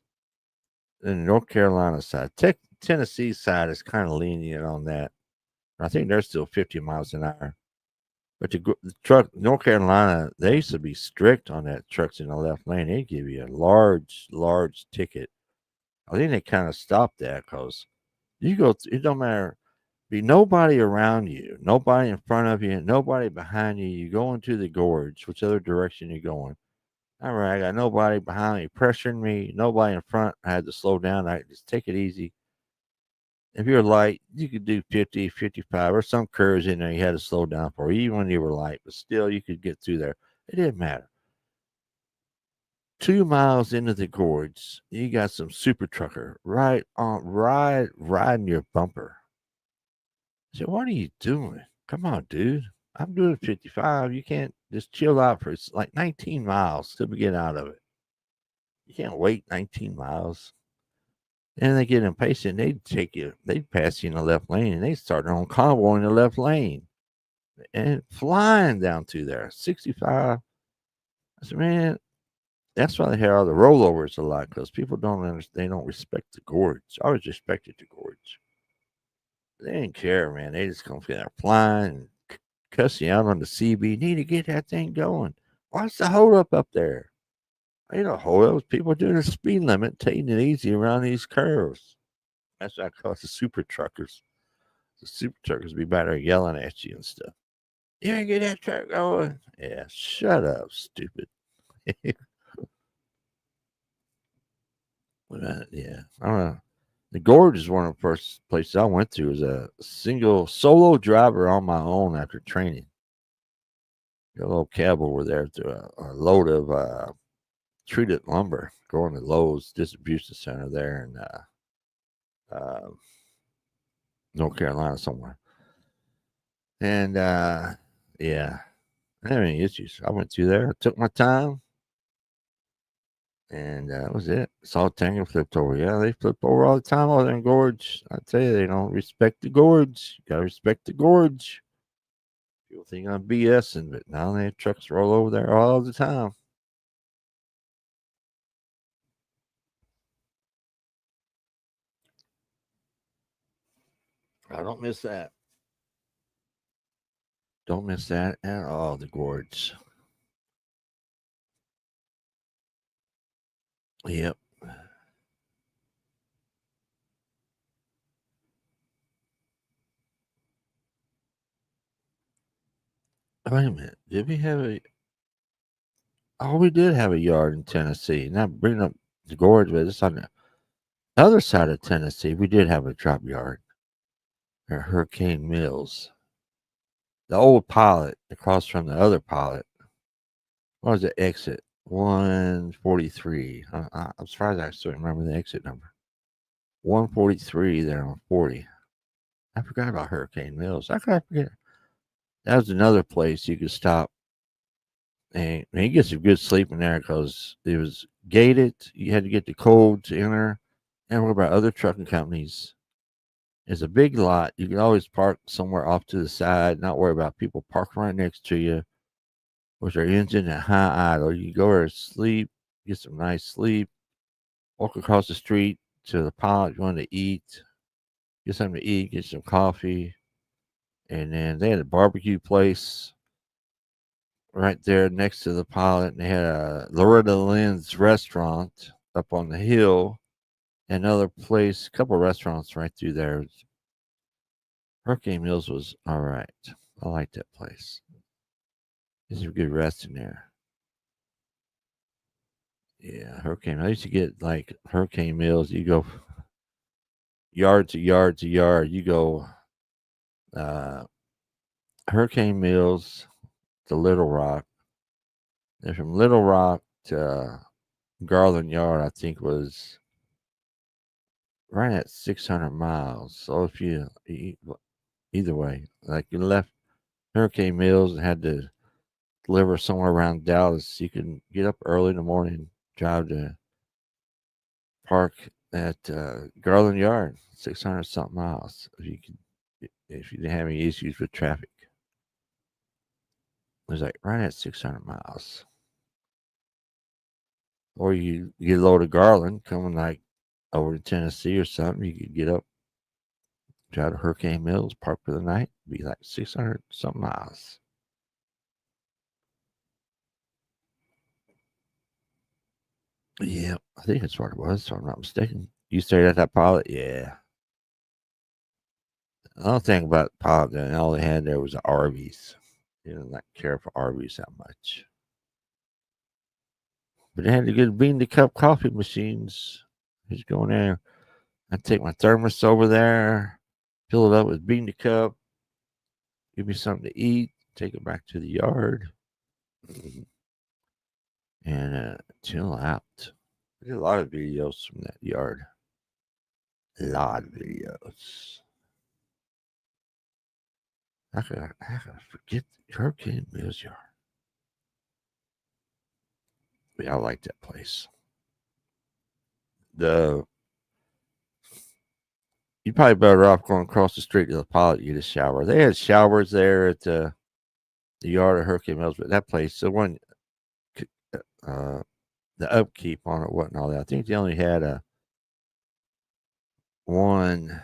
In the North Carolina side. Tennessee side is kind of lenient on that. I think they're still 50 miles an hour. But the truck, North Carolina, they used to be strict on that trucks in the left lane. They give you a large ticket. I think they kind of stopped that because it don't matter. Be nobody around you, nobody in front of you, nobody behind you. You go into the gorge, which other direction you're going. All right, I got nobody behind me pressuring me, nobody in front. I had to slow down. I just take it easy. If you're light, you could do 50, 55, or some curves in there you had to slow down for, even when you were light, but still you could get through there. It didn't matter. 2 miles into the gorge, you got some super trucker riding your bumper. I said, what are you doing? Come on, dude. I'm doing 55. You can't just chill out for it's like 19 miles till we get out of it. You can't wait 19 miles. And they get impatient. They'd pass you in the left lane, and they start their own convoy in the left lane and flying down through there. 65. I said, man, that's why they have all the rollovers a lot, because people don't understand. They don't respect the gorge. I always respected the gorge. They didn't care, man. They just come there flying and cuss you out on the CB. You need to get that thing going. What's the hold up there? Ain't no hold up. People doing the speed limit, taking it easy around these curves. That's what I call the super truckers. The super truckers be back there yelling at you and stuff. You ain't get that truck going. Yeah, shut up, stupid. Yeah, I don't know. The Gorge is one of the first places I went to as a single solo driver on my own after training. Got a little cab over there to a load of treated lumber going to Lowe's distribution center there in North Carolina somewhere. And yeah, I didn't have any issues. I went through there, took my time, and that was it. Saw a tanker flipped over. Yeah, they flip over all the time over there in Gorge. I tell you, they don't respect the Gorge. You gotta respect the Gorge. People think I'm BSing, but now they have trucks roll over there all the time. I don't miss that. Don't miss that at all, the Gorge. Yep. Wait a minute. Did we have a? Oh, we did have a yard in Tennessee. Now bringing up the Gorge, but it's on the other side of Tennessee. We did have a drop yard at Hurricane Mills. The old pilot across from the other pilot. What was the exit? 143. I'm surprised I still remember the exit number. 143 there on 40. I forgot about Hurricane Mills. How could I forget? That was another place you could stop. And you get some good sleep in there because it was gated. You had to get the code to enter. And what about other trucking companies? It's a big lot. You can always park somewhere off to the side, not worry about people parking right next to you with their engine at high idle. You can go there, sleep, get some nice sleep, walk across the street to the pilot you want to eat, get something to eat, get some coffee. And then they had a barbecue place right there next to the pilot. And they had a Loretta Lynn's restaurant up on the hill. Another place, a couple of restaurants right through there. Hurricane Mills was all right. I like that place. There's a good rest in there. Yeah, Hurricane. I used to get like Hurricane Mills. You go yard to yard to yard. You go Hurricane Mills to Little Rock. And from Little Rock to Garland Yard, I think was right at 600 miles. So if you either way, like you left Hurricane Mills and had to deliver somewhere around Dallas, you can get up early in the morning, drive to park at Garland Yard, 600 something miles. If you didn't have any issues with traffic, it was like right at 600 miles. Or you get a load of Garland coming like over to Tennessee or something, you could get up, drive to Hurricane Mills, park for the night, be like 600 something miles. Yeah, I think that's what it was, if I'm not mistaken. You stayed at that pilot? Yeah. The only thing about pilot, then all they had there was the Arby's. They didn't like care for Arby's that much. But they had the good bean to cup coffee machines. Just go in there. I'd take my thermos over there, fill it up with bean to cup, give me something to eat, take it back to the yard, and chill out. I did a lot of videos from that yard. A lot of videos. I could forget Hurricane Mills Yard. But I like that place. You're probably better off going across the street to the pilot to get a shower. They had showers there at the yard of Hurricane Mills, but that place, the one, the upkeep on it wasn't all that. I think they only had one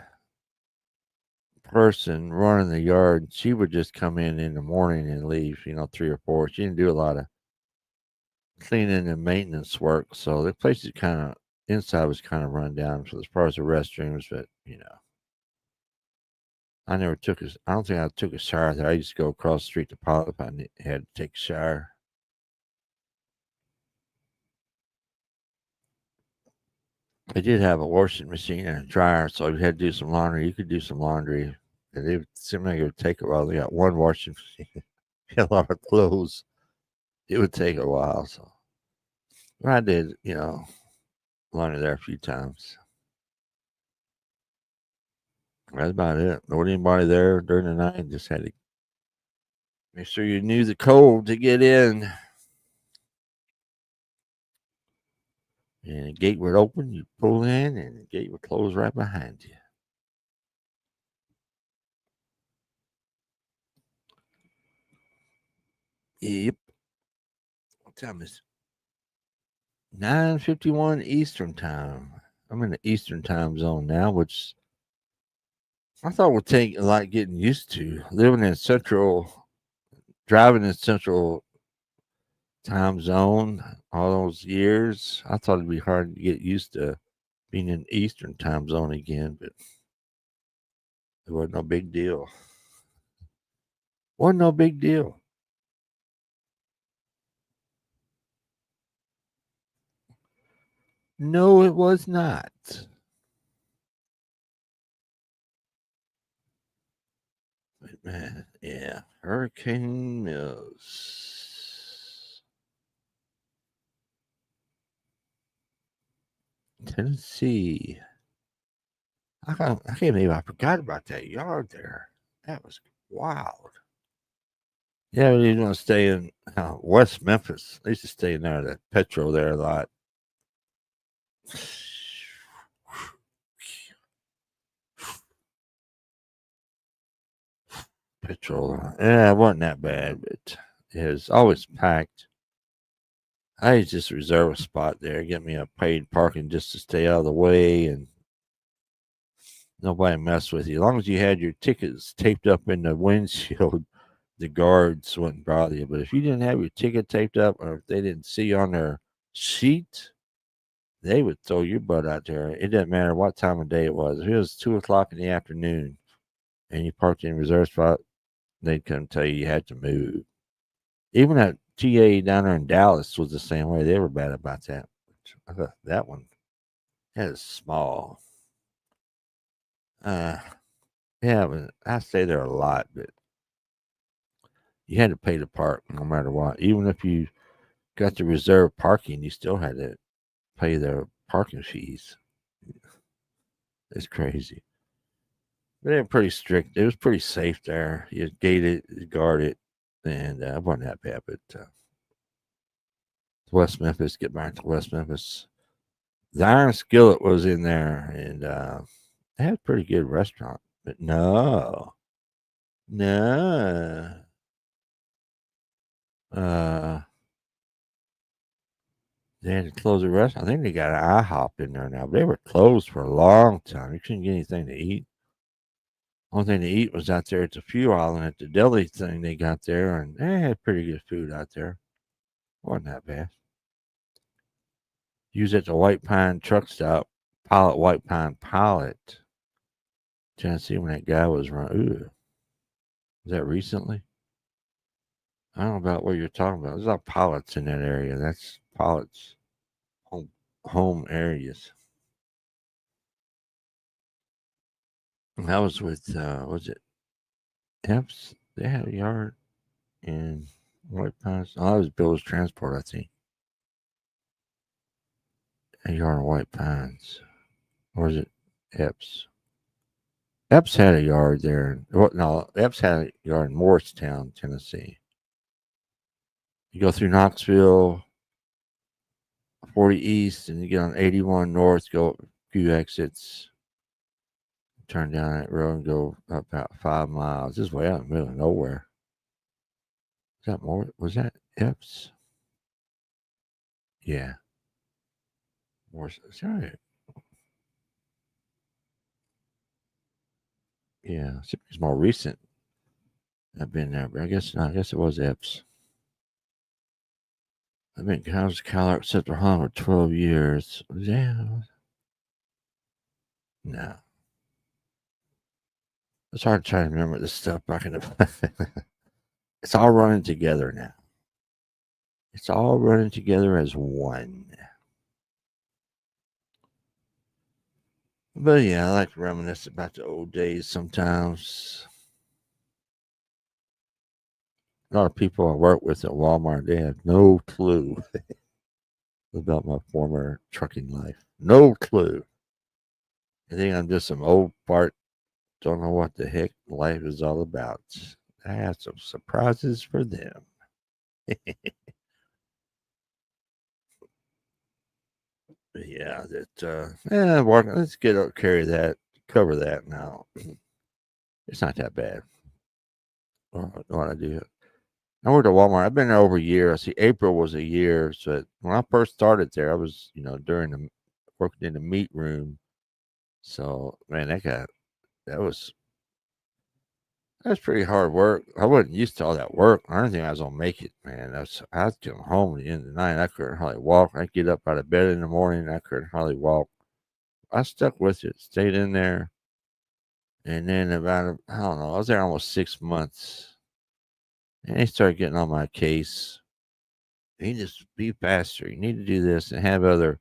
person running the yard. She would just come in the morning and leave, 3 or 4. She didn't do a lot of cleaning and maintenance work. So the place is inside was kind of run down as far as the restrooms, but I never took a. I don't think I took a shower there. I used to go across the street to Pilot if I had to take a shower. I did have a washing machine and a dryer, so if you had to do some laundry, you could do some laundry. And it seemed like it would take a while. They got one washing machine, a lot of clothes. It would take a while. So, but I did, laundry there a few times. That's about it. There wasn't anybody there during the night. Just had to make sure you knew the code to get in. And the gate would open, you pull in, and the gate would close right behind you. Yep. What time is it? 9:51 Eastern time. I'm in the Eastern time zone now, which I thought would take a lot getting used to. Driving in Central time zone all those years. I thought it'd be hard to get used to being in Eastern time zone again, but it wasn't no big deal. Wasn't no big deal. No, it was not. But man, yeah. Hurricane Mills. Tennessee. I can't believe I forgot about that yard there. That was wild. Yeah, we didn't want to stay in West Memphis. I used to stay in there, the Petro there a lot. Petro. Yeah, it wasn't that bad, but it was always packed. I used to just reserve a spot there, get me a paid parking just to stay out of the way and nobody mess with you. As long as you had your tickets taped up in the windshield, the guards wouldn't bother you. But if you didn't have your ticket taped up or if they didn't see you on their sheet, they would throw your butt out there. It didn't matter what time of day it was. If it was 2:00 in the afternoon and you parked in a reserve spot, they'd come tell you had to move. Even that TA down there in Dallas was the same way. They were bad about that. I thought that one, that is small. Yeah, but I stay there a lot, but you had to pay to park no matter what. Even if you got the reserve parking, you still had to pay their parking fees. It's crazy. But they were pretty strict. It was pretty safe there. You gate it, you guard it, and it wasn't that bad. But West Memphis, get back to West Memphis. The Iron Skillet was in there, and they had a pretty good restaurant. But no. They had to close the restaurant. I think they got an IHOP in there now. But they were closed for a long time. You couldn't get anything to eat. Only thing to eat was out there at the Fuel Island at the deli thing they got there, and they had pretty good food out there. Wasn't that bad. You was at the White Pine truck stop, White Pine Pilot, Tennessee, when that guy was running. Ooh. Was that recently? I don't know about what you're talking about. There's a lot of pilots in that area. That's pilots' home areas. And I was with, was it Epps? They had a yard in White Pines. Oh, that was Bill's Transport, I think. A yard in White Pines. Or was it Epps? Epps had a yard there. No, Epps had a yard in Morristown, Tennessee. You go through Knoxville, 40 East, and you get on 81 North, go a few exits, turn down that road and go up about 5 miles. This is way out in the middle of nowhere. Is that more? Was that Epps? Yeah. Sorry. Yeah, it's more recent. I've been there, but I guess not. I guess it was Epps. I've been Colorado Central Home for 12 years. Yeah. No. It's hard to try to remember this stuff back in the. It's all running together now. It's all running together as one. But yeah, I like to reminisce about the old days sometimes. A lot of people I work with at Walmart, they have no clue about my former trucking life. No clue. I think I'm just some old fart, don't know what the heck life is all about. I have some surprises for them. But yeah, let's cover that now. It's not that bad. What I do. I worked at Walmart. I've been there over a year. I see April was a year. So when I first started there, I was, working in the meat room. So man, that was pretty hard work. I wasn't used to all that work. I didn't think I was gonna make it, man. I'd come home at the end of the night. I couldn't hardly walk. I'd get up out of bed in the morning. I couldn't hardly walk. I stuck with it, stayed in there, and then I don't know. I was there almost 6 months, and they started getting on my case. You need to be faster. You need to do this, and have other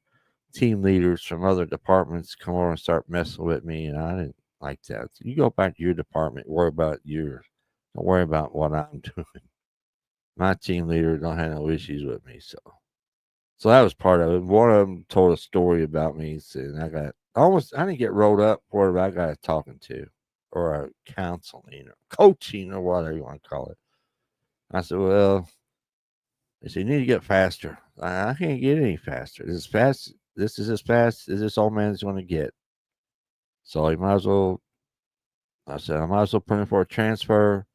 team leaders from other departments come over and start messing with me, and I didn't like that. So you go back to your department, worry about yours. Don't worry about what I'm doing. My team leader don't have no issues with me, so that was part of it. One of them told a story about me, and I didn't get rolled up for it, but I got a talking to, or a counseling, or coaching, or whatever you want to call it. I said, well, they said, you need to get faster. I can't get any faster. This is as fast as this old man's going to get. So you might as well. I said, I might as well put in for a transfer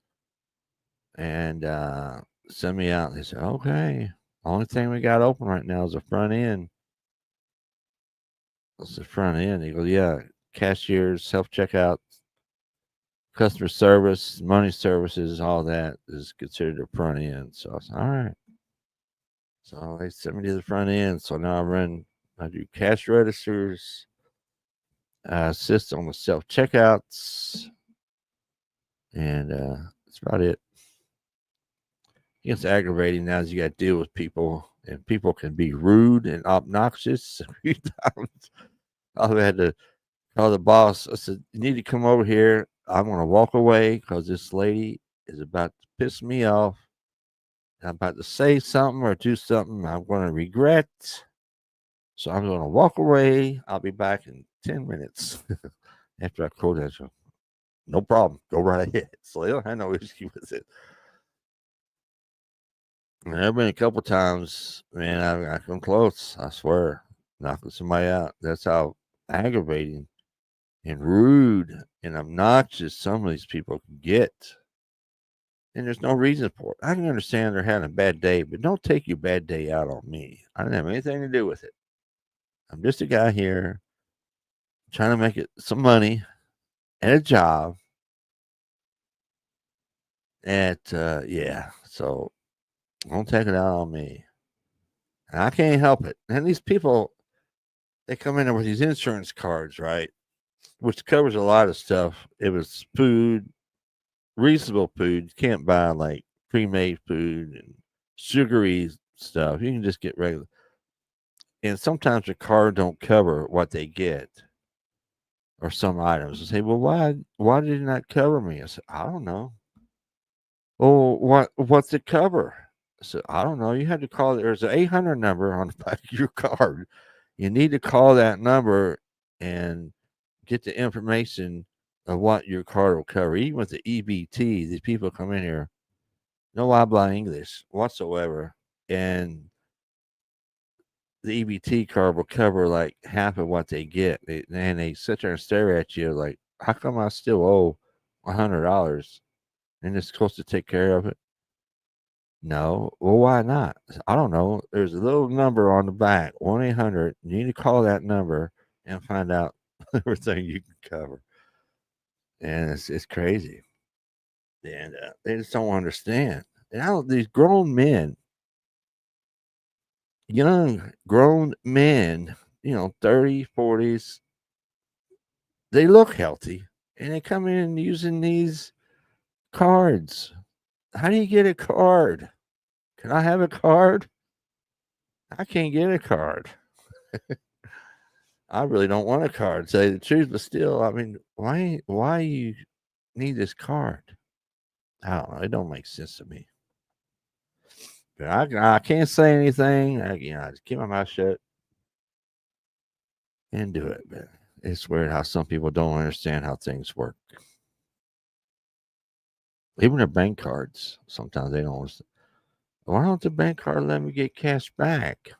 and send me out. They said, okay. Only thing we got open right now is the front end. What's the front end? He goes, yeah, cashiers, self checkout, customer service, money services, all that is considered the front end. So I said, all right. So they sent me to the front end. So now I do cash registers, assist on the self checkouts, and that's about it. It gets aggravating now as you got to deal with people, and people can be rude and obnoxious. A few times I've had to call the boss. I said, you need to come over here. I'm going to walk away because this lady is about to piss me off. I'm about to say something or do something I'm going to regret. So I'm going to walk away. I'll be back in 10 minutes after I quote that. No problem. Go right ahead. So they don't have no issue with it. And there have been a couple times, man, I come close. I swear, knocking somebody out. That's how aggravating and rude and obnoxious some of these people can get. And there's no reason for it. I can understand they're having a bad day, but don't take your bad day out on me. I didn't have anything to do with it. I'm just a guy here trying to make it some money and a job. And yeah, so don't take it out on me. And I can't help it. And these people, they come in there with these insurance cards, right? Which covers a lot of stuff. It was food, reasonable food. You can't buy like pre-made food and sugary stuff. You can just get regular. And sometimes the card don't cover what they get or some items. I say, well, why did it not cover me? I said, I don't know. Well, what's it cover? I said, I don't know. You had to call. There's an 800 number on the back of your card. You need to call that number and get the information of what your card will cover. Even with the EBT, these people come in here, no habla English whatsoever, and the EBT card will cover like half of what they get. And they sit there and stare at you like, how come I still owe $100 and it's supposed to take care of it? No. Well, why not? I don't know. There's a little number on the back, 1-800. You need to call that number and find out everything you can cover. And it's crazy. And they just don't understand. And these grown men, young grown men, 30s, 40s, they look healthy and they come in using these cards. How do you get a card? Can I have a card? I can't get a card. I really don't want a card, to say the truth, but still, I mean, why you need this card? I don't know. It don't make sense to me. But I can't say anything. I just keep my mouth shut and do it. But it's weird how some people don't understand how things work. Even their bank cards, sometimes they don't understand. Why don't the bank card let me get cash back?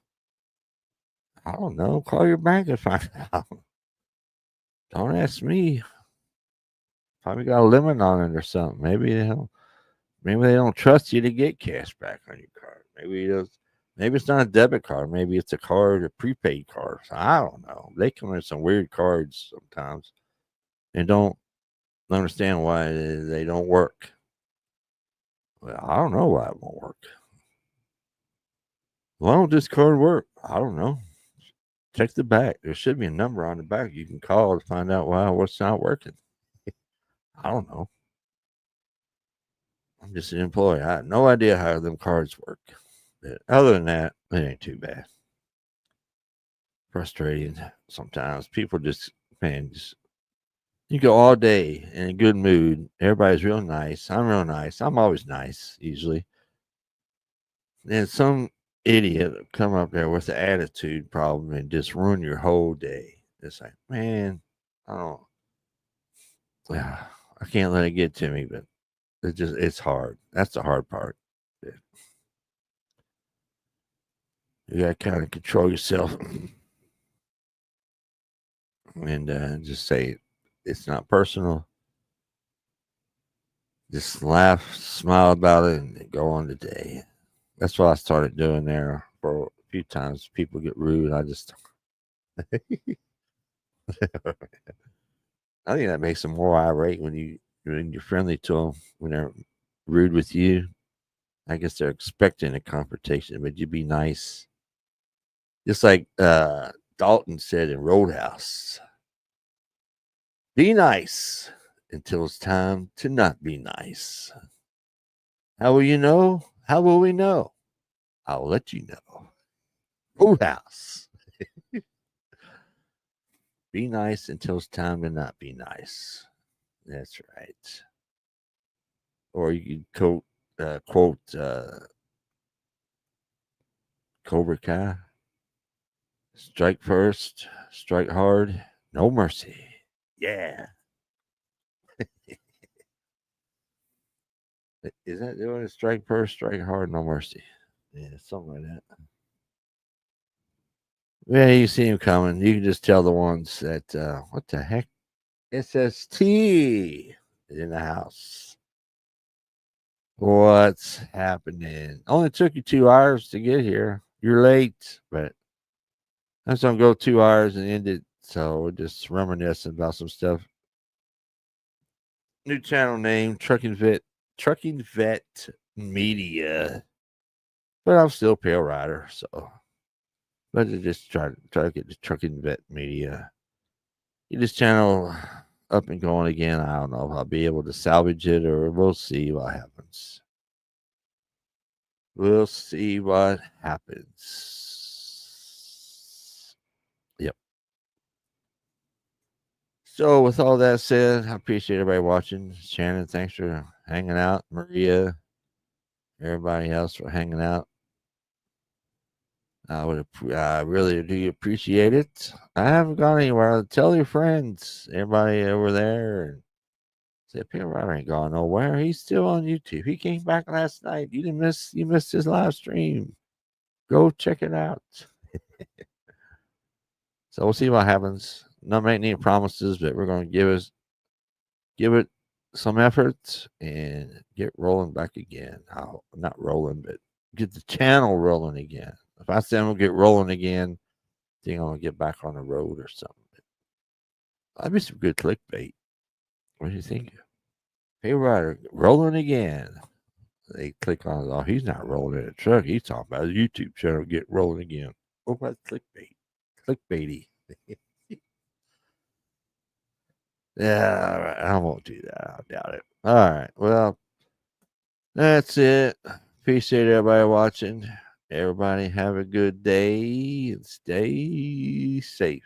I don't know. Call your bank and find out. Don't ask me. Probably got a limit on it or something. Maybe they don't trust you to get cash back on your card. Maybe it's not a debit card. Maybe it's a prepaid card. I don't know. They come in some weird cards sometimes and don't understand why they don't work. Well, I don't know why it won't work. Why don't this card work? I don't know. Check the back. There should be a number on the back you can call to find out what's not working. I don't know. I'm just an employee. I have no idea how them cards work. But other than that, it ain't too bad. Frustrating sometimes. People you go all day in a good mood. Everybody's real nice. I'm real nice. I'm always nice, usually. Then some idiot come up there with the attitude problem and just ruin your whole day. It's like, man, I can't let it get to me, but it's hard. That's the hard part. You gotta kind of control yourself and just say it's not personal. Just laugh, smile about it, and go on the day. That's what I started doing there for a few times. People get rude. I just I think that makes them more irate when you're friendly to them. When they're rude with you, I guess they're expecting a confrontation, but you be nice. Just like Dalton said in Roadhouse, be nice until it's time to not be nice. How will you know? How will we know? I'll let you know. Roadhouse. Be nice until it's time to not be nice. That's right. Or you could quote Cobra Kai. Strike first, strike hard, no mercy. Yeah. Is that doing it? Strike first, strike hard, no mercy. Yeah, something like that. Yeah, you see him coming. You can just tell the ones that, what the heck? SST is in the house. What's happening? Only took you 2 hours to get here. You're late, but I just don't go 2 hours and end it. So we're just reminiscing about some stuff. New channel name, Trucking Vet Media. But I'm still Pale Rider, so but I just try to get the Trucking Vet Media. Get this channel up and going again. I don't know if I'll be able to salvage it or we'll see what happens. We'll see what happens. Yep. So with all that said, I appreciate everybody watching. Shannon, thanks for hanging out. Maria, everybody else for hanging out. I really do appreciate it. I haven't gone anywhere. Tell your friends, everybody over there, and say Pale Rider ain't gone nowhere. He's still on YouTube. He came back last night. You missed his live stream. Go check it out. So we'll see what happens. Not making any promises, but we're going to give it some effort and get rolling back again. Not rolling, but get the channel rolling again. If I say I'm going to get rolling again, I think I'm going to get back on the road or something. That'd be some good clickbait. What do you think? Hey, Ryder, rolling again. They click on it. Oh, he's not rolling in a truck. He's talking about his YouTube channel get rolling again. Oh, that's clickbait. Clickbaity. Yeah, all right. I won't do that. I doubt it. All right. Well, that's it. Appreciate everybody watching. Everybody have a good day and stay safe.